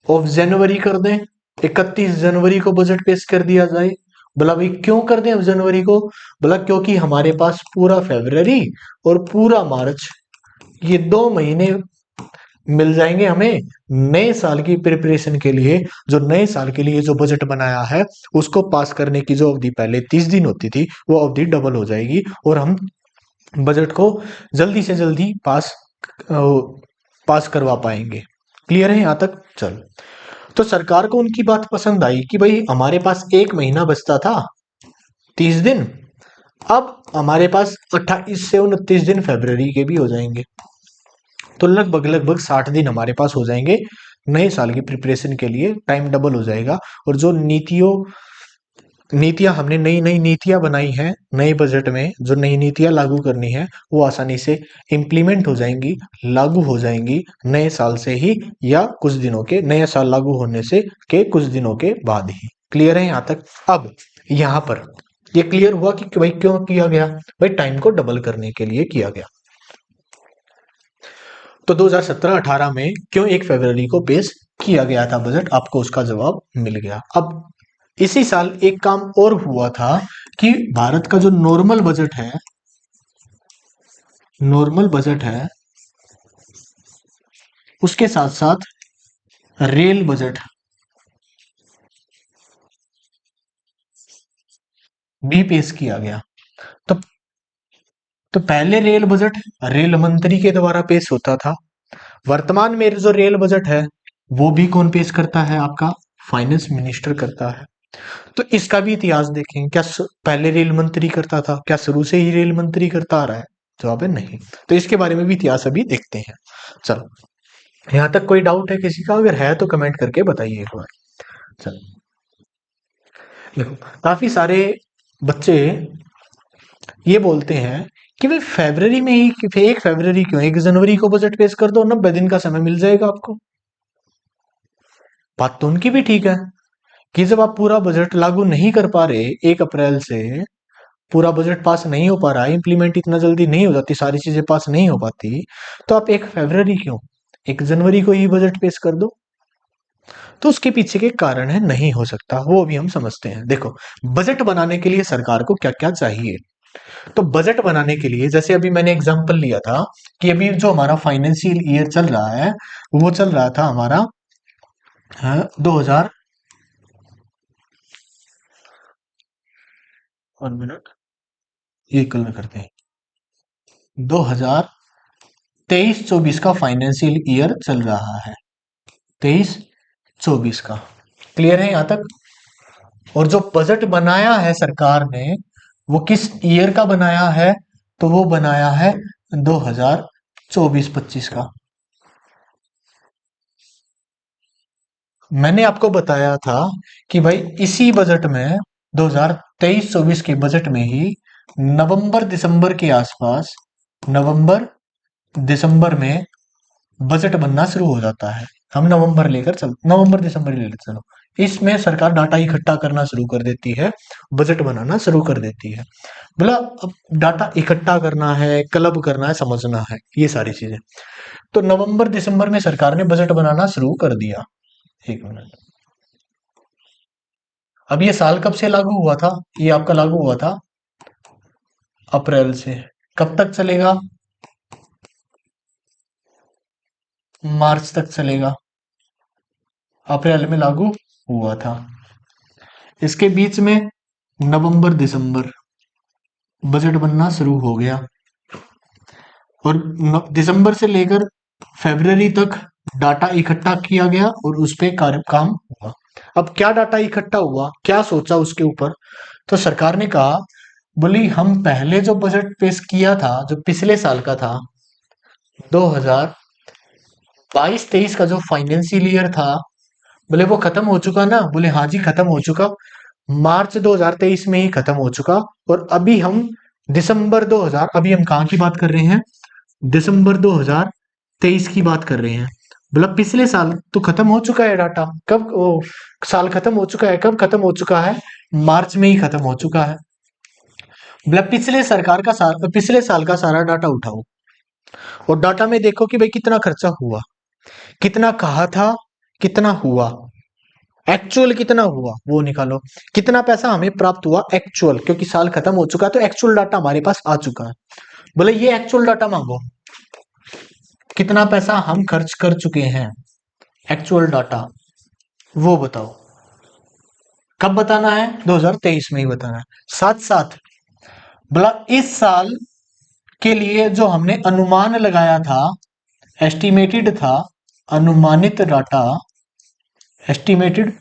of January कर दें, 31 जनवरी को बजट पेश कर दिया जाए। बोला भाई क्यों कर दें अब जनवरी को? बोला क्योंकि हमारे पास पूरा फरवरी और पूरा मार्च, ये 2 महीने मिल जाएंगे हमें नए साल की प्रिपरेशन के लिए। जो नए साल के लिए जो बजट बनाया है, उसको पास करने की जो अवधि पहले 30 दिन होती थी, वो अवधि डबल हो जाएगी और हम बजट को जल्दी से जल्दी पास करवा पाएंगे। क्लियर है यहाँ तक? चल, तो सरकार को उनकी बात पसंद आई कि भाई हमारे पास एक महीना बचता था, 30 दिन, अब हमारे पास 28 से 29 दिन फरवरी के भी हो जाएंगे, तो लगभग लगभग 60 दिन हमारे पास हो जाएंगे नए साल की प्रिपरेशन के लिए। टाइम डबल हो जाएगा और जो नीतियां हमने नई नई नीतियां बनाई हैं नए बजट में, जो नई नीतियां लागू करनी है, वो आसानी से इम्प्लीमेंट हो जाएंगी, लागू हो जाएंगी नए साल से ही, या कुछ दिनों के, नए साल लागू होने से के कुछ दिनों के बाद ही। क्लियर है यहाँ तक? अब यहाँ पर ये क्लियर हुआ कि भाई क्यों किया गया? भाई टाइम को डबल करने के लिए किया गया। तो 2017-18 में क्यों 1 फरवरी को पेश किया गया था बजट, आपको उसका जवाब मिल गया। अब इसी साल एक काम और हुआ था कि भारत का जो नॉर्मल बजट है उसके साथ साथ रेल बजट भी पेश किया गया। तो तो पहले रेल बजट रेल मंत्री के द्वारा पेश होता था। वर्तमान में जो रेल बजट है वो भी कौन पेश करता है? आपका फाइनेंस मिनिस्टर करता है। तो इसका भी इतिहास देखें, क्या पहले रेल मंत्री करता था? क्या शुरू से ही रेल मंत्री करता आ रहा है? जवाब है नहीं। तो इसके बारे में भी इतिहास अभी देखते हैं। चलो, यहां तक कोई डाउट है किसी का? अगर है तो कमेंट करके बताइए एक बार। चलो, देखो काफी सारे बच्चे ये बोलते हैं कि भाई फरवरी में ही, 1 फरवरी क्यों, 1 जनवरी को बजट पेश कर दो, 90 दिन का समय मिल जाएगा आपको। बात तो उनकी भी ठीक है कि जब आप पूरा बजट लागू नहीं कर पा रहे, 1 अप्रैल से पूरा बजट पास नहीं हो पा रहा है, इंप्लीमेंट इतना जल्दी नहीं हो जाती, सारी चीजें पास नहीं हो पाती, तो आप 1 फरवरी क्यों, 1 जनवरी को ही बजट पेश कर दो। तो उसके पीछे के कारण है, नहीं हो सकता, वो भी हम समझते हैं। देखो, बजट बनाने के लिए सरकार को क्या क्या चाहिए। तो बजट बनाने के लिए, जैसे अभी मैंने एग्जांपल लिया था कि अभी जो हमारा फाइनेंशियल ईयर चल रहा है, वो चल रहा था हमारा 2000, 1 मिनट, ये कल करते हैं, 2023-24 का फाइनेंशियल ईयर चल रहा है, 23-24 का। क्लियर है यहां तक? और जो बजट बनाया है सरकार ने, वो किस ईयर का बनाया है? तो वो बनाया है 2024-25 का। मैंने आपको बताया था कि भाई इसी बजट में 2023-24 के बजट में ही नवंबर दिसंबर के आसपास, नवंबर दिसंबर में बजट बनना शुरू हो जाता है। हम नवंबर दिसंबर ले लेते चलो। इसमें सरकार डाटा इकट्ठा करना शुरू कर देती है, बजट बनाना शुरू कर देती है। बोला अब डाटा इकट्ठा करना है, क्लब करना है, समझना है, ये सारी चीजें। तो नवंबर दिसंबर में सरकार ने बजट बनाना शुरू कर दिया। एक मिनट। अब ये साल कब से लागू हुआ था? ये आपका लागू हुआ था अप्रैल से। कब तक चलेगा? मार्च तक चलेगा। अप्रैल में लागू हुआ था। इसके बीच में नवंबर दिसंबर बजट बनना शुरू हो गया, और दिसंबर से लेकर फरवरी तक डाटा इकट्ठा किया गया और उस पे कार्य काम हुआ। अब क्या डाटा इकट्ठा हुआ, क्या सोचा उसके ऊपर? तो सरकार ने कहा, बोली हम पहले जो बजट पेश किया था, जो पिछले साल का था, 2022-23 का जो फाइनेंशियल ईयर था, बोले वो खत्म हो चुका ना? बोले हाँ जी खत्म हो चुका, मार्च 2023 में ही खत्म हो चुका। और अभी हम अभी हम कहाँ की बात कर रहे हैं? दिसंबर 2023 की बात कर रहे हैं। बोला पिछले साल तो खत्म हो चुका है डाटा। कब वो साल खत्म हो चुका है? कब खत्म हो चुका है? मार्च में ही खत्म हो चुका है। बोला पिछले साल का सारा डाटा उठाओ, और डाटा में देखो कि भाई कितना खर्चा हुआ, कितना कहा था, कितना हुआ, एक्चुअल कितना हुआ वो निकालो। कितना पैसा हमें प्राप्त हुआ एक्चुअल, क्योंकि साल खत्म हो चुका है तो एक्चुअल डाटा हमारे पास आ चुका है। बोले ये एक्चुअल डाटा मांगो, कितना पैसा हम खर्च कर चुके हैं, एक्चुअल डाटा वो बताओ। कब बताना है? 2023 में ही बताना है। साथ साथ बोला इस साल के लिए जो हमने अनुमान लगाया था, एस्टिमेटेड था, अनुमानित डाटा, एस्टिमेटेड,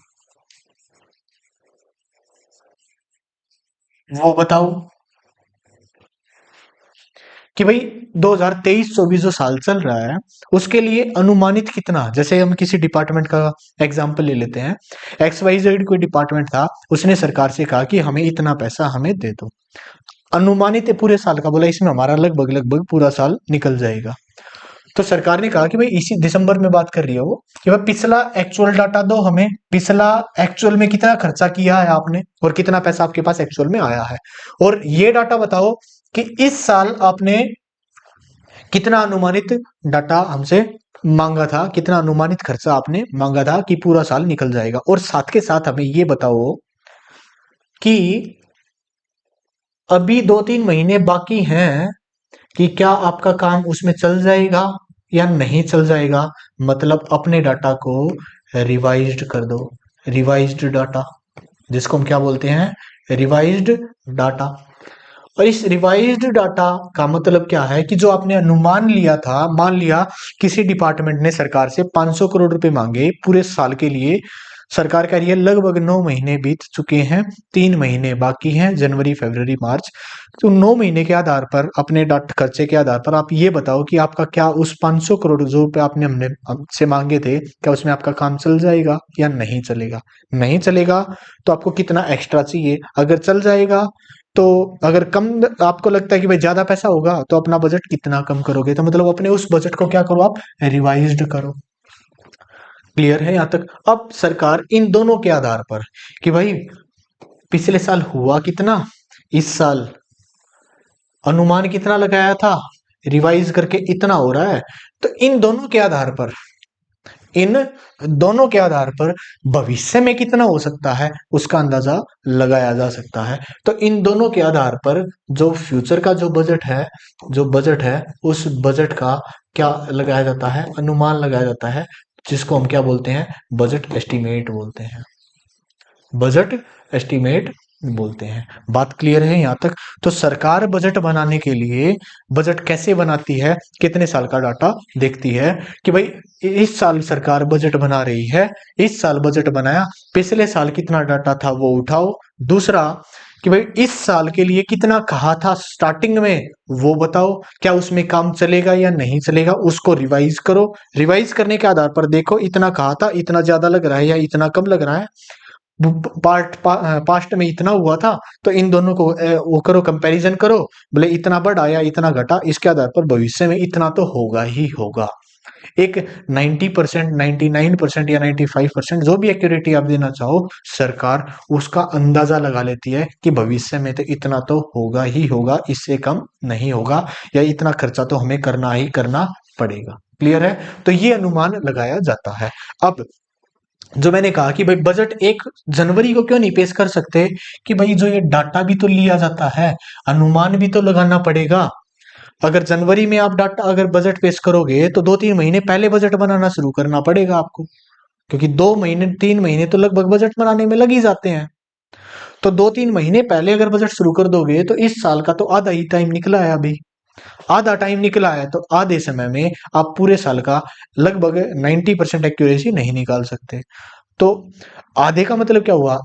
वो बताओ कि भाई 2023-24 जो साल चल रहा है उसके लिए अनुमानित कितना। जैसे हम किसी डिपार्टमेंट का एग्जांपल ले लेते हैं, XYZ कोई डिपार्टमेंट था, उसने सरकार से कहा कि हमें इतना पैसा हमें दे दो, अनुमानित है पूरे साल का। बोला इसमें हमारा लगभग लगभग पूरा साल निकल जाएगा। तो सरकार ने कहा कि भाई इसी दिसंबर में बात कर रही है वो, कि भाई पिछला एक्चुअल डाटा दो हमें, पिछला एक्चुअल में कितना खर्चा किया है आपने और कितना पैसा आपके पास एक्चुअल में आया है, और ये डाटा बताओ कि इस साल आपने कितना अनुमानित डाटा हमसे मांगा था, कितना अनुमानित खर्चा आपने मांगा था कि पूरा साल निकल जाएगा। और साथ के साथ हमें ये बताओ कि अभी 2-3 महीने बाकी हैं, कि क्या आपका काम उसमें चल जाएगा या नहीं चल जाएगा। मतलब अपने डाटा को रिवाइज्ड कर दो, रिवाइज्ड डाटा, जिसको हम क्या बोलते हैं? Revised data. और इस रिवाइज्ड डाटा का मतलब क्या है? कि जो आपने अनुमान लिया था, मान लिया किसी डिपार्टमेंट ने सरकार से 500 करोड़ रुपए मांगे पूरे साल के लिए, सरकार कह रही है लगभग 9 महीने बीत चुके हैं, 3 महीने बाकी हैं, जनवरी फरवरी मार्च। तो 9 महीने के आधार पर, अपने डाटा खर्चे के आधार पर आप ये बताओ कि आपका क्या उस 500 करोड़ जो रुपए आपने हमसे मांगे थे, क्या उसमें आपका काम चल जाएगा या नहीं चलेगा। नहीं चलेगा तो आपको कितना एक्स्ट्रा चाहिए। अगर चल जाएगा तो, अगर कम आपको लगता है कि भाई ज्यादा पैसा होगा, तो अपना बजट कितना कम करोगे? तो मतलब अपने उस बजट को क्या करो, आप रिवाइज्ड करो। क्लियर है यहां तक? अब सरकार इन दोनों के आधार पर, कि भाई पिछले साल हुआ कितना, इस साल अनुमान कितना लगाया था, रिवाइज करके इतना हो रहा है, तो इन दोनों के आधार पर भविष्य में कितना हो सकता है उसका अंदाजा लगाया जा सकता है। तो इन दोनों के आधार पर जो फ्यूचर का जो बजट है उस बजट का क्या लगाया जाता है? अनुमान लगाया जाता है, जिसको हम क्या बोलते हैं? बजट एस्टिमेट बोलते हैं। बजट एस्टिमेट बोलते हैं। बात क्लियर है यहाँ तक? तो सरकार बजट बनाने के लिए, बजट कैसे बनाती है, कितने साल का डाटा देखती है कि भाई इस साल सरकार बजट बना रही है, इस साल बजट बनाया, पिछले साल कितना डाटा था वो उठाओ। दूसरा कि भाई इस साल के लिए कितना कहा था स्टार्टिंग में, वो बताओ, क्या उसमें काम चलेगा या नहीं चलेगा, उसको रिवाइज करो। रिवाइज करने के आधार पर देखो इतना कहा था, इतना ज्यादा लग रहा है या इतना कम लग रहा है, पास्ट में इतना हुआ था, तो इन दोनों को वो करो, कंपैरिजन करो, बोले इतना बढ़ा या इतना घटा, इसके आधार पर भविष्य में इतना तो होगा ही होगा। एक 90%, 99% या 95% जो भी एक्यूरेटी आप देना चाहो, सरकार उसका अंदाजा लगा लेती है कि भविष्य में तो इतना तो होगा ही होगा, इससे कम नहीं होगा, या इतना खर्चा तो हमें करना ही करना पड़ेगा। क्लियर है? तो ये अनुमान लगाया जाता है। अब जो मैंने कहा कि भाई बजट 1 जनवरी को क्यों नहीं पेश कर सकते, कि भाई जो ये डाटा भी तो लिया जाता है, अनुमान भी तो लगाना पड़ेगा। अगर जनवरी में आप डाटा, अगर बजट पेश करोगे तो 2-3 महीने पहले बजट बनाना शुरू करना पड़ेगा आपको, क्योंकि 2 महीने 3 महीने तो लगभग बजट बनाने में लग ही जाते हैं। तो 2-3 महीने पहले अगर बजट शुरू कर दोगे तो इस साल का तो आधा ही टाइम निकला है अभी, आधा टाइम निकला है, तो आधे समय में आप पूरे साल का लगभग 90% एक्यूरेसी नहीं निकाल सकते। तो आधे का मतलब क्या हुआ,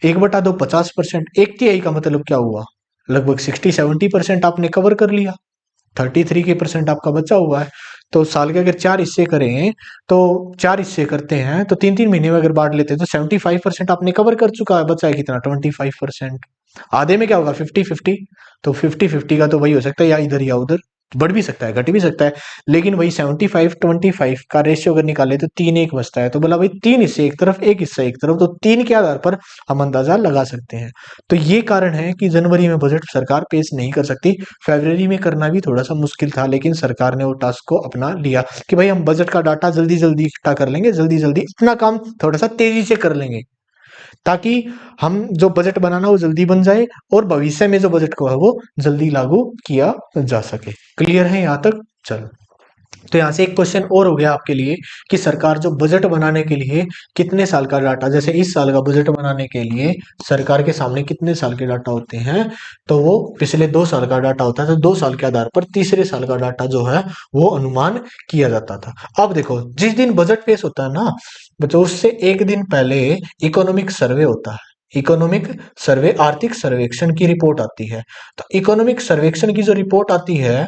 1/2 50%, 1/3 का मतलब क्या हुआ, लगभग 60-70% आपने कवर कर लिया, 33% आपका बचा हुआ है। तो साल के अगर 4 हिस्से करें, तो 4 हिस्से करते हैं तो 3-3 महीने में अगर बांट लेते हैं तो 75% आपने कवर कर चुका है, बचा है कितना, 25%। आधे में क्या होगा, 50-50। तो 50-50 का तो वही हो सकता है, या इधर या उधर, बढ़ भी सकता है घट भी सकता है, लेकिन वही 75-25 का रेशियो अगर निकाले तो 3-1 बचता है। तो बोला भाई 3 हिस्से एक तरफ, 1 हिस्सा एक तरफ, तो 3 के आधार पर हम अंदाजा लगा सकते हैं। तो ये कारण है कि जनवरी में बजट सरकार पेश नहीं कर सकती। फरवरी में करना भी थोड़ा सा मुश्किल था, लेकिन सरकार ने वो टास्क को अपना लिया कि भाई हम बजट का डाटा जल्दी जल्दी इकट्ठा कर लेंगे, जल्दी जल्दी अपना काम थोड़ा सा तेजी से कर लेंगे, ताकि हम जो बजट बनाना वो जल्दी बन जाए और भविष्य में जो बजट को है वो जल्दी लागू किया जा सके। क्लियर है यहाँ तक? चलो, तो यहाँ से एक क्वेश्चन और हो गया आपके लिए कि सरकार जो बजट बनाने के लिए कितने साल का डाटा, जैसे इस साल का बजट बनाने के लिए सरकार के सामने कितने साल के डाटा होते हैं, तो वो पिछले 2 साल का डाटा होता है, तो 2 साल के आधार पर तीसरे साल का डाटा जो है वो अनुमान किया जाता था। अब देखो, जिस दिन बजट पेश होता है ना बच्चों, उससे एक दिन पहले इकोनॉमिक सर्वे होता है। इकोनॉमिक सर्वे, आर्थिक सर्वेक्षण की रिपोर्ट आती है। तो इकोनॉमिक सर्वेक्षण की जो रिपोर्ट आती है,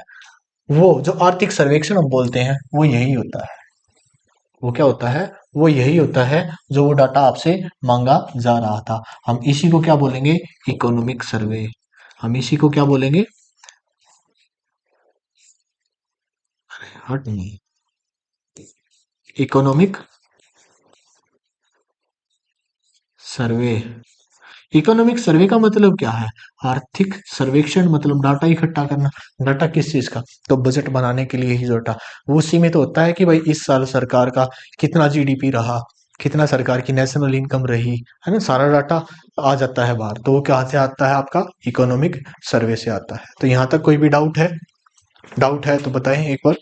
वो जो आर्थिक सर्वेक्षण हम बोलते हैं, वो यही होता है। वो क्या होता है, वो यही होता है जो वो डाटा आपसे मांगा जा रहा था। हम इसी को क्या बोलेंगे, इकोनॉमिक सर्वे। हम इसी को क्या बोलेंगे, हट नहीं, इकोनॉमिक सर्वे। इकोनॉमिक सर्वे का मतलब क्या है, आर्थिक सर्वेक्षण मतलब डाटा इकट्ठा करना। डाटा किस चीज का, तो बजट बनाने के लिए ही जो डाटा, वो उसी में तो होता है कि भाई इस साल सरकार का कितना जीडीपी रहा, कितना सरकार की नेशनल इनकम रही, है ना, सारा डाटा आ जाता है बाहर। तो वो कहाँ से आता है, आपका इकोनॉमिक सर्वे से आता है। तो यहाँ तक कोई भी डाउट है? डाउट है तो बताएं एक बार।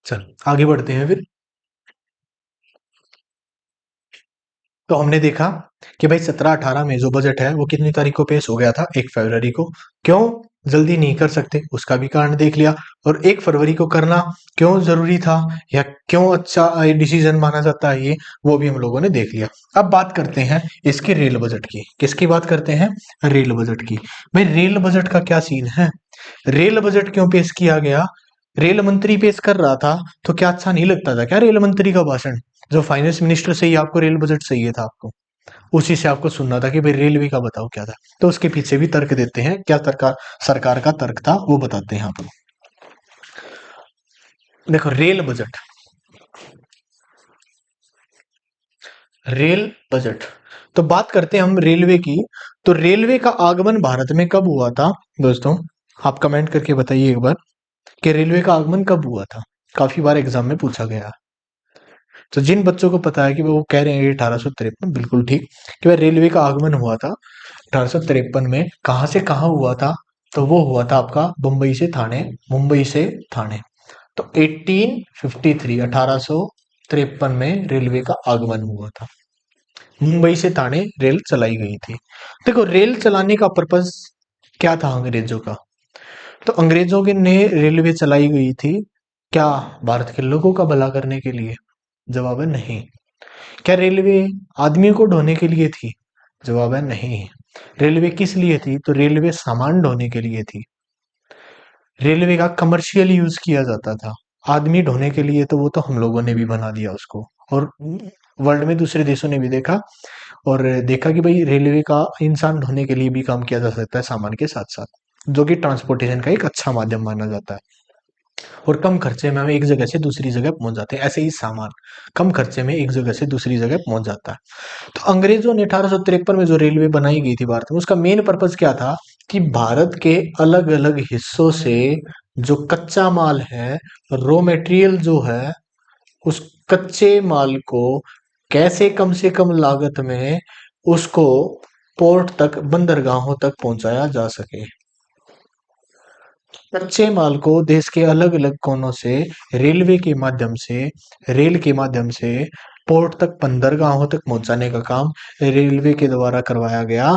चल आगे बढ़ते हैं फिर। तो हमने देखा कि भाई 17-18 में जो बजट है वो कितनी तारीख को पेश हो गया था, 1 फरवरी को। क्यों जल्दी नहीं कर सकते, उसका भी कारण देख लिया। और 1 फरवरी को करना क्यों जरूरी था, या क्यों अच्छा डिसीजन माना जाता है ये, वो भी हम लोगों ने देख लिया। अब बात करते हैं इसके रेल बजट की। किसकी बात करते हैं, रेल बजट की। भाई रेल बजट का क्या सीन है, रेल बजट क्यों पेश किया गया, रेल मंत्री पेश कर रहा था, तो क्या अच्छा नहीं लगता था क्या रेल मंत्री का भाषण, जो फाइनेंस मिनिस्टर से ही आपको रेल बजट चाहिए था, आपको उसी से आपको सुनना था कि भाई रेलवे का बताओ क्या था। तो उसके पीछे भी तर्क देते हैं, क्या सरकार सरकार का तर्क था वो बताते हैं आपको। देखो रेल बजट, रेल बजट, तो बात करते हैं हम रेलवे की। तो रेलवे का आगमन भारत में कब हुआ था दोस्तों, आप कमेंट करके बताइए एक बार कि रेलवे का आगमन कब हुआ था। काफी बार एग्जाम में पूछा गया। तो जिन बच्चों को पता है कि वो कह रहे हैं 1853, बिल्कुल ठीक, कि भाई रेलवे का आगमन हुआ था 1853 में। कहाँ से कहाँ हुआ था, तो वो हुआ था आपका मुंबई से थाने, मुंबई से थाने। तो 1853 1853 में रेलवे का आगमन हुआ था। मुंबई से ठाणे रेल चलाई गई थी। देखो रेल चलाने का पर्पस क्या था अंग्रेजों का? तो अंग्रेजों के ने रेलवे चलाई गई थी क्या भारत के लोगों का भला करने के लिए? जवाब है नहीं। क्या रेलवे आदमियों को ढोने के लिए थी? जवाब है नहीं। रेलवे किस लिए थी? तो रेलवे सामान ढोने के लिए थी। रेलवे का कमर्शियल यूज किया जाता था। आदमी ढोने के लिए तो वो तो हम लोगों ने भी बना दिया उसको, और वर्ल्ड में दूसरे देशों ने भी देखा और देखा कि भाई रेलवे का इंसान ढोने के लिए भी काम किया जा सकता है सामान के साथ साथ, जो कि ट्रांसपोर्टेशन का एक अच्छा माध्यम माना जाता है और कम खर्चे में हम एक जगह से दूसरी जगह पहुंच जाते हैं। ऐसे ही सामान कम खर्चे में एक जगह से दूसरी जगह पहुंच जाता है। तो अंग्रेजों ने 1853 में जो रेलवे बनाई गई थी भारत में, उसका मेन पर्पज क्या था कि भारत के अलग अलग हिस्सों से जो कच्चा माल है, रॉ मटेरियल जो है, उस कच्चे माल को कैसे कम से कम लागत में उसको पोर्ट तक, बंदरगाहों तक पहुंचाया जा सके। कच्चे माल को देश के अलग अलग कोनों से रेलवे के माध्यम से, रेल के माध्यम से पोर्ट तक, बंदरगाहों तक पहुंचाने का काम रेलवे के द्वारा करवाया गया,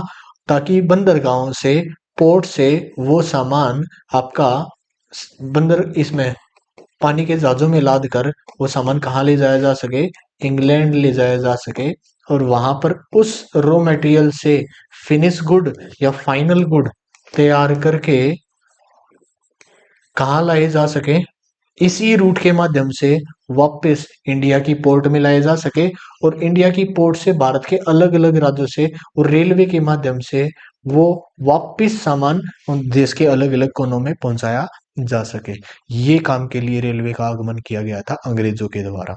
ताकि बंदरगाहों से, पोर्ट से वो सामान आपका बंदर इसमें पानी के जहाजों में लाद कर वो सामान कहाँ ले जाया जा सके? इंग्लैंड ले जाया जा सके, और वहां पर उस रॉ मटेरियल से फिनिश गुड या फाइनल गुड तैयार करके कहाँ लाए जा सके? इसी रूट के माध्यम से वापस इंडिया की पोर्ट में लाए जा सके, और इंडिया की पोर्ट से भारत के अलग अलग राज्यों से और रेलवे के माध्यम से वो वापस सामान उन देश के अलग अलग कोनों में पहुंचाया जा सके। ये काम के लिए रेलवे का आगमन किया गया था अंग्रेजों के द्वारा,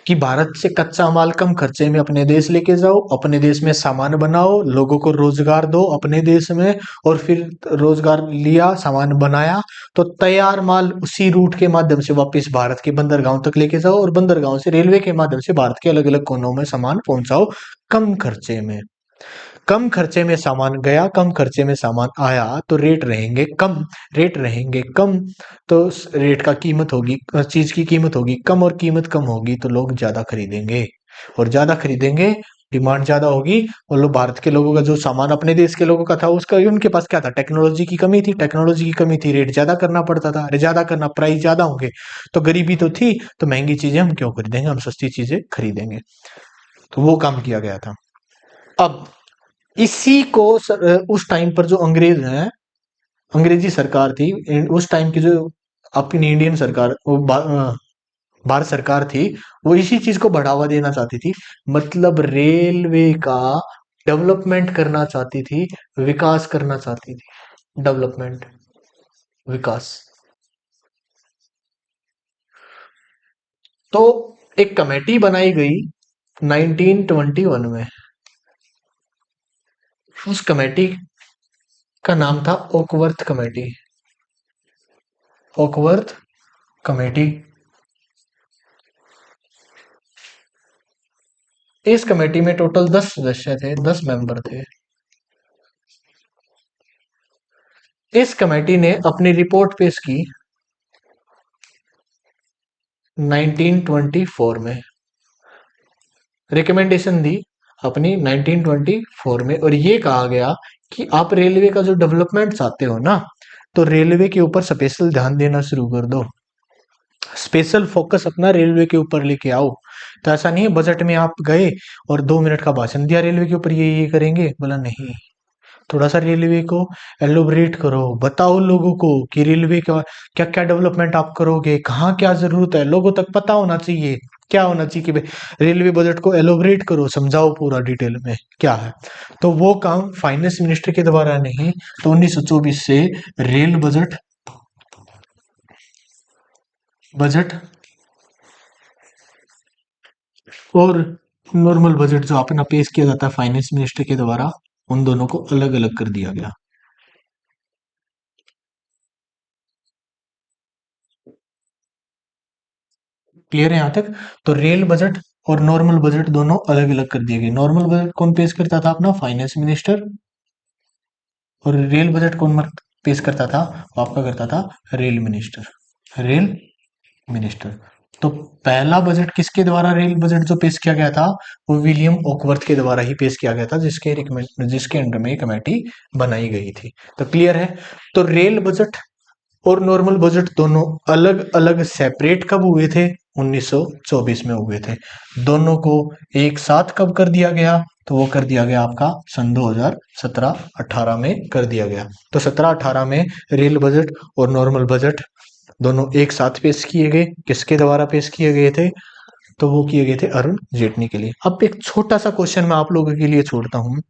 कि भारत से कच्चा माल कम खर्चे में अपने देश लेके जाओ, अपने देश में सामान बनाओ, लोगों को रोजगार दो अपने देश में, और फिर रोजगार लिया, सामान बनाया, तो तैयार माल उसी रूट के माध्यम से वापस भारत के बंदरगाहों तक लेके जाओ, और बंदरगाहों से रेलवे के माध्यम से भारत के अलग अलग कोनों में सामान पहुंचाओ कम खर्चे में। कम खर्चे में सामान गया, कम खर्चे में सामान आया, तो रेट रहेंगे कम। रेट रहेंगे कम तो रेट का कीमत होगी, चीज की कीमत होगी कम, और कीमत कम होगी तो लोग ज्यादा खरीदेंगे, और ज्यादा खरीदेंगे, डिमांड ज्यादा होगी, और लोग भारत के लोगों का जो सामान अपने देश के लोगों का था उसका, उनके पास क्या था? टेक्नोलॉजी की कमी थी। टेक्नोलॉजी की कमी थी, रेट ज्यादा करना पड़ता था। ज्यादा करना, प्राइस ज्यादा होंगे तो गरीबी तो थी, तो महंगी चीजें हम क्यों खरीदेंगे, हम सस्ती चीजें खरीदेंगे। तो वो काम किया गया था। अब इसी को उस टाइम पर जो अंग्रेज हैं, अंग्रेजी सरकार थी उस टाइम की, जो अपनी इंडियन सरकार, वो भारत सरकार थी, वो इसी चीज को बढ़ावा देना चाहती थी। मतलब रेलवे का डेवलपमेंट करना चाहती थी, विकास करना चाहती थी। डेवलपमेंट, विकास। तो एक कमेटी बनाई गई 1921 में। उस कमेटी का नाम था ओकवर्थ कमेटी। ओकवर्थ कमेटी। इस कमेटी में टोटल 10 सदस्य थे, 10 मेंबर थे। इस कमेटी ने अपनी रिपोर्ट पेश की 1924 में, रिकमेंडेशन दी अपनी 1924 में, और ये कहा गया कि आप रेलवे का जो डेवलपमेंट चाहते हो ना, तो रेलवे के ऊपर स्पेशल ध्यान देना शुरू कर दो। स्पेशल फोकस अपना रेलवे के ऊपर लेके आओ। तो ऐसा नहीं है बजट में आप गए और 2 मिनट का भाषण दिया रेलवे के ऊपर, ये करेंगे, बोला नहीं। थोड़ा सा रेलवे को एलोबरेट करो, बताओ लोगों को कि रेलवे का क्या क्या डेवलपमेंट आप करोगे, कहाँ क्या जरूरत है, लोगों तक पता होना चाहिए। क्या होना चाहिए कि भाई रेलवे बजट को एलोबरेट करो, समझाओ पूरा डिटेल में क्या है। तो वो काम फाइनेंस मिनिस्टर के द्वारा नहीं, तो 1924 से रेल बजट, बजट और नॉर्मल बजट जो अपना पेश किया जाता है फाइनेंस मिनिस्टर के द्वारा, उन दोनों को अलग अलग कर दिया गया। क्लियर है यहाँ तक? तो रेल बजट और नॉर्मल बजट दोनों अलग अलग कर दिए गए। नॉर्मल बजट कौन पेश करता था? अपना फाइनेंस मिनिस्टर। और रेल बजट कौन पेश करता था? वो आपका करता था रेल मिनिस्टर। Rail minister. तो पहला बजट किसके द्वारा रेल बजट जो पेश किया गया था, वो विलियम ओकवर्थ के द्वारा ही पेश किया गया था, जिसके अंडर में कमेटी बनाई गई थी। तो क्लियर है। तो रेल बजट और नॉर्मल बजट दोनों अलग अलग सेपरेट कब हुए थे, 1924 में हुए थे। दोनों को एक साथ कब कर दिया गया, तो वो कर दिया गया आपका सन 2017-18 में कर दिया गया। तो 17-18 में रेल बजट और नॉर्मल बजट दोनों एक साथ पेश किए गए। किसके द्वारा पेश किए गए थे, तो वो किए गए थे अरुण जेटली के लिए। अब एक छोटा सा क्वेश्चन मैं आप लोगों के लिए छोड़ता हूं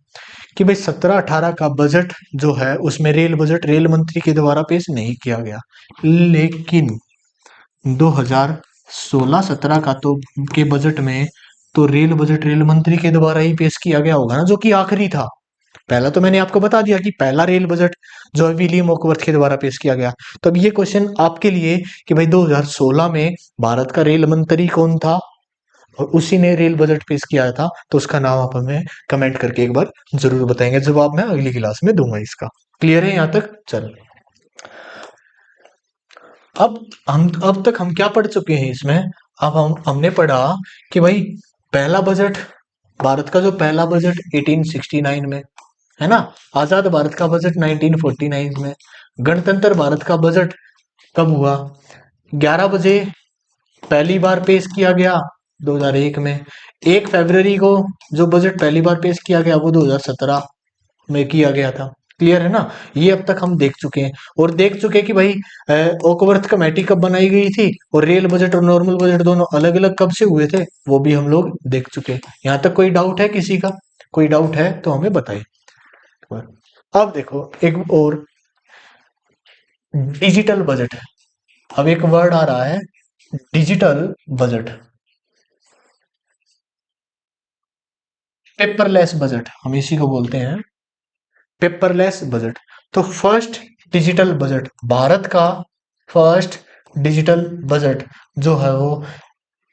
कि भाई 17-18 का बजट जो है उसमें रेल बजट रेल मंत्री के द्वारा पेश नहीं किया गया, लेकिन 2016-17 का तो के बजट में तो रेल बजट रेल मंत्री के द्वारा ही पेश किया गया होगा ना, जो कि आखिरी था। पहला तो मैंने आपको बता दिया कि पहला रेल बजट जो है विलियम ओकवर्थ के द्वारा पेश किया गया। तो अब ये क्वेश्चन आपके लिए कि भाई 2016 में भारत का रेल मंत्री कौन था और उसी ने रेल बजट पेश किया था, तो उसका नाम आप हमें कमेंट करके एक बार जरूर बताएंगे। जवाब मैं अगली क्लास में दूंगा इसका। क्लियर है यहाँ तक? चल, अब तक हम क्या पढ़ चुके हैं इसमें। अब हमने पढ़ा कि भाई पहला बजट, भारत का जो पहला बजट 1869 में है ना, आजाद भारत का बजट 1949 में, गणतंत्र भारत का बजट कब हुआ, 11 बजे पहली बार पेश किया गया 2001 में, 1 फरवरी को जो बजट पहली बार पेश किया गया वो 2017 में किया गया था। क्लियर है ना? ये अब तक हम देख चुके हैं और देख चुके हैं कि भाई ओकवर्थ कमेटी कब बनाई गई थी और रेल बजट और नॉर्मल बजट दोनों अलग अलग कब से हुए थे, वो भी हम लोग देख चुके हैं। यहाँ तक कोई डाउट है किसी का? कोई डाउट है तो हमें बताइए। अब देखो एक और, डिजिटल बजट। अब एक वर्ड आ रहा है डिजिटल बजट, पेपरलेस बजट हम इसी को बोलते हैं, पेपरलेस बजट। तो फर्स्ट डिजिटल बजट, भारत का फर्स्ट डिजिटल बजट जो है वो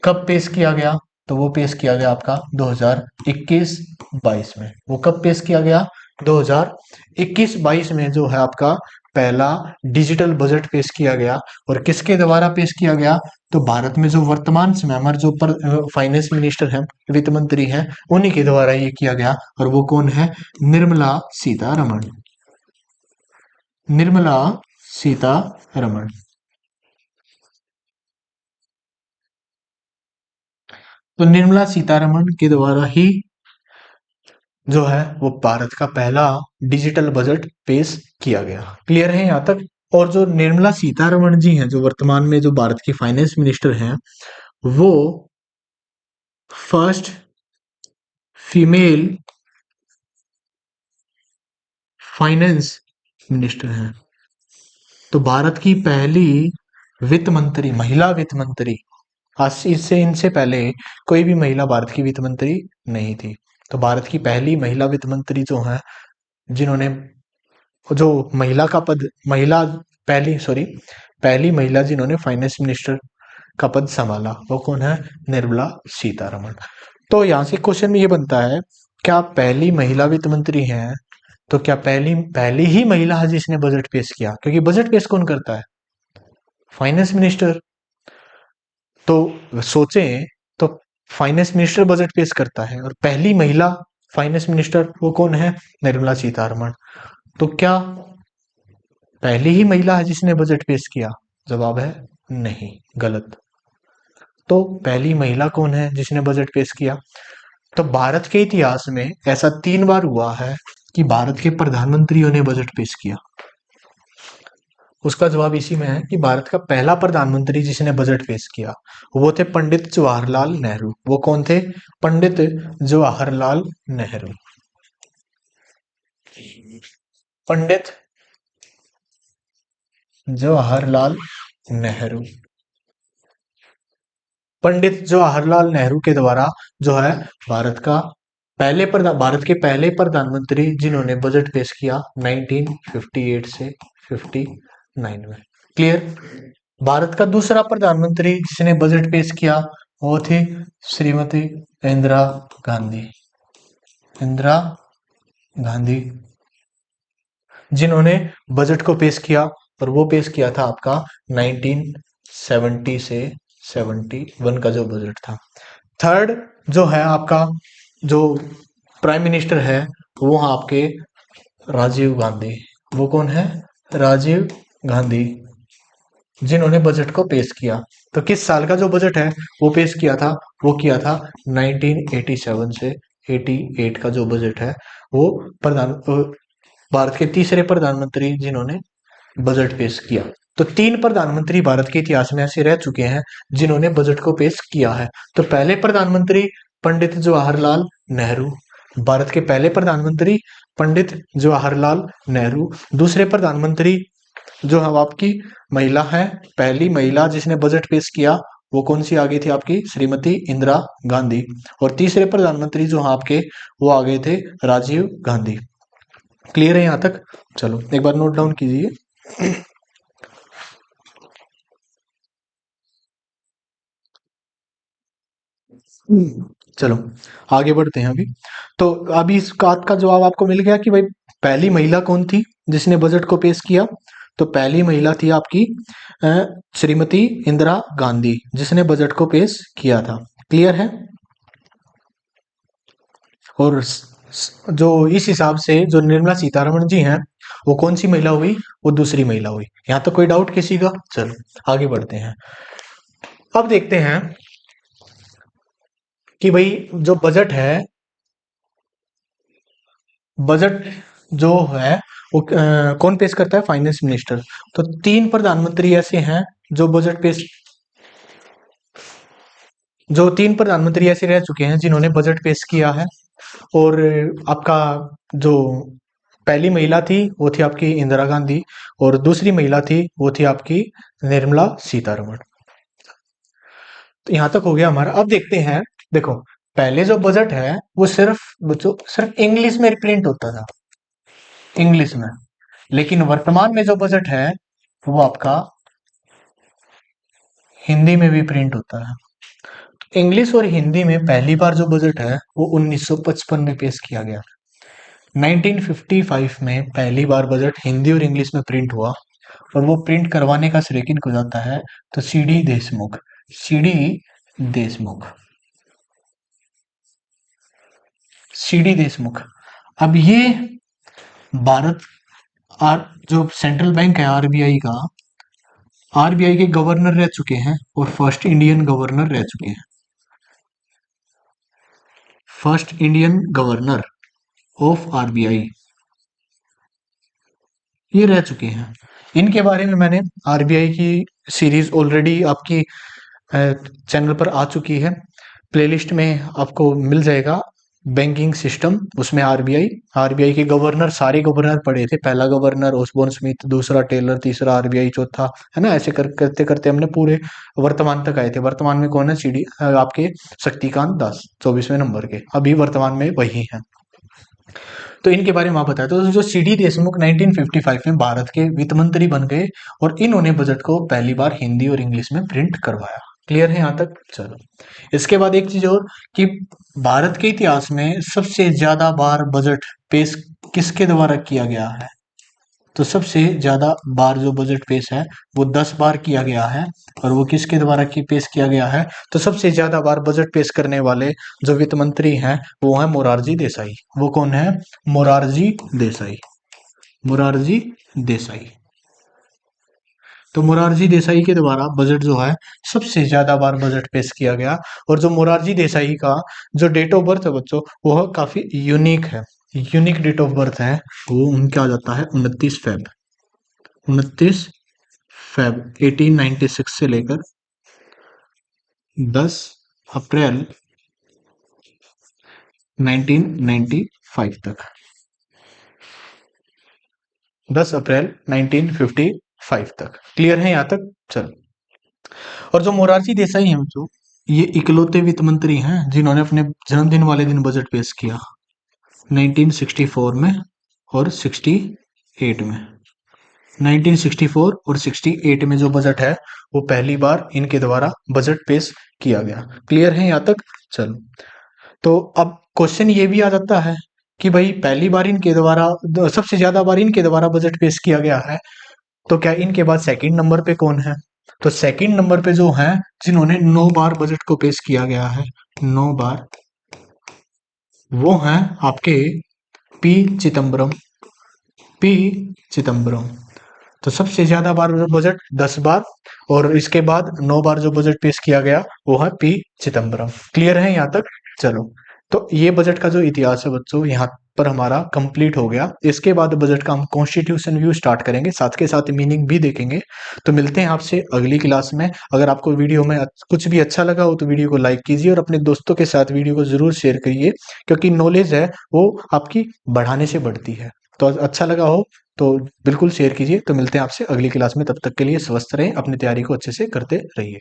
कब पेश किया गया, तो वो पेश किया गया आपका 2021-22 में। वो कब पेश किया गया, 2021-22 में जो है आपका पहला डिजिटल बजट पेश किया गया। और किसके द्वारा पेश किया गया, तो भारत में जो वर्तमान समय हमारे जो फाइनेंस मिनिस्टर हैं, वित्त मंत्री हैं, उन्हीं के द्वारा ये किया गया। और वो कौन है, निर्मला सीतारमण, निर्मला सीतारमण। तो निर्मला सीतारमण के द्वारा ही जो है वो भारत का पहला डिजिटल बजट पेश किया गया। क्लियर है यहाँ तक? और जो निर्मला सीतारमण जी हैं, जो वर्तमान में जो भारत की फाइनेंस मिनिस्टर हैं, वो फर्स्ट फीमेल फाइनेंस मिनिस्टर हैं। तो भारत की पहली वित्त मंत्री, महिला वित्त मंत्री, आज इससे इनसे पहले कोई भी महिला भारत की वित्त मंत्री नहीं थी। तो भारत की पहली महिला वित्त मंत्री जो है, जिन्होंने जो महिला का पद, महिला पहली सॉरी पहली महिला जिन्होंने फाइनेंस मिनिस्टर का पद संभाला, वो कौन है, निर्मला सीतारमण। तो यहाँ से क्वेश्चन ये बनता है, क्या पहली महिला वित्त मंत्री हैं, तो क्या पहली पहली ही महिला है जिसने बजट पेश किया, क्योंकि बजट पेश कौन करता है, फाइनेंस मिनिस्टर। तो सोचें तो फाइनेंस मिनिस्टर बजट पेश करता है और पहली महिला फाइनेंस मिनिस्टर वो कौन है, निर्मला सीतारमण। तो क्या पहली ही महिला है जिसने बजट पेश किया, जवाब है नहीं, गलत। तो पहली महिला कौन है जिसने बजट पेश किया, तो भारत के इतिहास में ऐसा 3 बार हुआ है कि भारत के प्रधानमंत्रियों ने बजट पेश किया। उसका जवाब इसी में है कि भारत का पहला प्रधानमंत्री जिसने बजट पेश किया वो थे पंडित जवाहरलाल नेहरू। वो कौन थे, पंडित जवाहरलाल नेहरू। पंडित जवाहरलाल नेहरू, पंडित जवाहरलाल नेहरू के द्वारा जो है भारत के पहले प्रधानमंत्री जिन्होंने बजट पेश किया 1958 से 59 में। क्लियर? भारत का दूसरा प्रधानमंत्री जिसने बजट पेश किया वो थी श्रीमती इंदिरा गांधी, इंदिरा गांधी, जिन्होंने बजट को पेश किया और वो पेश किया था आपका 19 70 से 71 का जो बजट था। थर्ड जो है आपका, जो प्राइम मिनिस्टर है वो आपके राजीव गांधी। वो कौन है? राजीव गांधी, जिन्होंने बजट को पेश किया। तो किस साल का जो बजट है वो पेश किया था? वो किया था 1987 से 88 का जो बजट है वो भारत के तीसरे प्रधानमंत्री जिन्होंने बजट पेश किया। तो 3 प्रधानमंत्री भारत के इतिहास में ऐसे रह चुके हैं जिन्होंने बजट को पेश किया है। तो पहले प्रधानमंत्री पंडित जवाहरलाल नेहरू, भारत के पहले प्रधानमंत्री पंडित जवाहरलाल नेहरू। दूसरे प्रधानमंत्री जो हम आपकी महिला है, पहली महिला जिसने बजट पेश किया वो कौन सी आ गई थी? आपकी श्रीमती इंदिरा गांधी। और तीसरे प्रधानमंत्री जो आपके वो आ गए थे राजीव गांधी। क्लियर है यहाँ तक? चलो एक बार नोट डाउन कीजिए। चलो आगे बढ़ते हैं अभी। तो अभी इस बात का जवाब आपको मिल गया कि भाई पहली महिला कौन थी जिसने बजट को पेश किया। तो पहली महिला थी आपकी श्रीमती इंदिरा गांधी, जिसने बजट को पेश किया था। क्लियर है? और जो इस हिसाब से जो निर्मला सीतारमण जी हैं वो कौन सी महिला हुई? वो दूसरी महिला हुई। यहाँ तो कोई डाउट किसी का? चलो आगे बढ़ते हैं। अब देखते हैं कि भाई जो बजट है, बजट जो है वो कौन पेश करता है? Finance minister. तो 3 प्रधानमंत्री ऐसे हैं जो बजट पेश, जो 3 प्रधानमंत्री ऐसे रह चुके हैं जिन्होंने बजट पेश किया है। और आपका जो पहली महिला थी वो थी आपकी इंदिरा गांधी, और दूसरी महिला थी वो थी आपकी निर्मला सीतारमण। तो यहां तक हो गया हमारा। अब देखते हैं, देखो पहले जो बजट है वो सिर्फ बच्चों सिर्फ इंग्लिश में प्रिंट होता था, इंग्लिश में। लेकिन वर्तमान में जो बजट है वो आपका हिंदी में भी प्रिंट होता है। इंग्लिश और हिंदी में पहली बार जो बजट है वो 1955 में पेश किया गया। 1955 में पहली बार बजट हिंदी और इंग्लिश में प्रिंट हुआ। और वो प्रिंट करवाने का श्रेय किनको जाता है? तो CD Deshmukh. CD Deshmukh, CD Deshmukh. अब ये भारत जो सेंट्रल बैंक है आरबीआई का, आरबीआई के गवर्नर रह चुके हैं और फर्स्ट इंडियन गवर्नर रह चुके हैं। First Indian governor of RBI ये रह चुके हैं। इनके बारे में मैंने आरबीआई की सीरीज ऑलरेडी आपकी चैनल पर आ चुकी है। प्लेलिस्ट में आपको मिल जाएगा बैंकिंग सिस्टम, उसमें आरबीआई, आरबीआई के गवर्नर, सारे गवर्नर पढ़े थे। पहला गवर्नर ओसबोर्न स्मिथ, दूसरा टेलर, तीसरा आरबीआई, चौथा, है ना, ऐसे करते करते हमने पूरे वर्तमान तक आए थे। वर्तमान में कौन है? सीडी आपके शक्तिकांत दास, 24वें नंबर के, अभी वर्तमान में वही है। तो इनके बारे में आप बताया। तो जो सीडी देशमुख 1955 में भारत के वित्त मंत्री बन गए और इन्होंने बजट को पहली बार हिंदी और इंग्लिश में प्रिंट करवाया। क्लियर है यहाँ तक? चलो इसके बाद एक चीज और कि भारत के इतिहास में सबसे ज्यादा बार बजट पेश किसके द्वारा किया गया है? तो सबसे ज्यादा बार जो बजट पेश है वो 10 बार किया गया है। और वो किसके द्वारा पेश किया गया है? तो सबसे ज्यादा बार बजट पेश करने वाले जो वित्त मंत्री हैं वो है मोरारजी देसाई। वो कौन है? मोरारजी देसाई। मोरारजी देसाई। तो मोरारजी देसाई के द्वारा बजट जो है सबसे ज्यादा बार बजट पेश किया गया। और जो मोरारजी देसाई का जो डेट ऑफ बर्थ है बच्चों वो काफी यूनिक है। यूनिक डेट ऑफ बर्थ है वो उनका आ जाता है 29 फेब, 29 फेब 1896 से लेकर 10 अप्रैल 1995 तक, 10 अप्रैल 1955 तक। क्लियर है यहाँ तक? चलो, और जो मोरारजी देसाई हैं जो ये इकलौते वित्त मंत्री हैं जिन्होंने अपने जन्मदिन वाले दिन बजट पेश किया 1964 में और 68 में। 1964 और 68 में जो बजट है वो पहली बार इनके द्वारा बजट पेश किया गया। क्लियर है यहाँ तक? चलो, तो अब क्वेश्चन ये भी आ जाता है कि भाई पहली बार इनके द्वारा, सबसे ज्यादा बार इनके द्वारा बजट पेश किया गया है, तो क्या इनके बाद सेकंड नंबर पे कौन है? तो सेकंड नंबर पे जो है जिन्होंने 9 बार बजट को पेश किया गया है, 9 बार, वो हैं आपके पी चिदम्बरम। पी चिदम्बरम। तो सबसे ज्यादा बार बजट 10 बार, और इसके बाद 9 बार जो बजट पेश किया गया वो है पी चिदम्बरम। क्लियर है यहाँ तक? चलो, तो ये बजट का जो इतिहास है बच्चों यहाँ पर हमारा कंप्लीट हो गया। इसके बाद बजट का हम कॉन्स्टिट्यूशन व्यू स्टार्ट करेंगे, साथ के साथ मीनिंग भी देखेंगे। तो मिलते हैं आपसे अगली क्लास में। अगर आपको वीडियो में कुछ भी अच्छा लगा हो तो वीडियो को लाइक कीजिए और अपने दोस्तों के साथ वीडियो को जरूर शेयर करिए, क्योंकि नॉलेज है वो आपकी बढ़ाने से बढ़ती है। तो अच्छा लगा हो तो बिल्कुल शेयर कीजिए। तो मिलते हैं आपसे अगली क्लास में, तब तक के लिए स्वस्थ रहें, अपनी तैयारी को अच्छे से करते रहिए।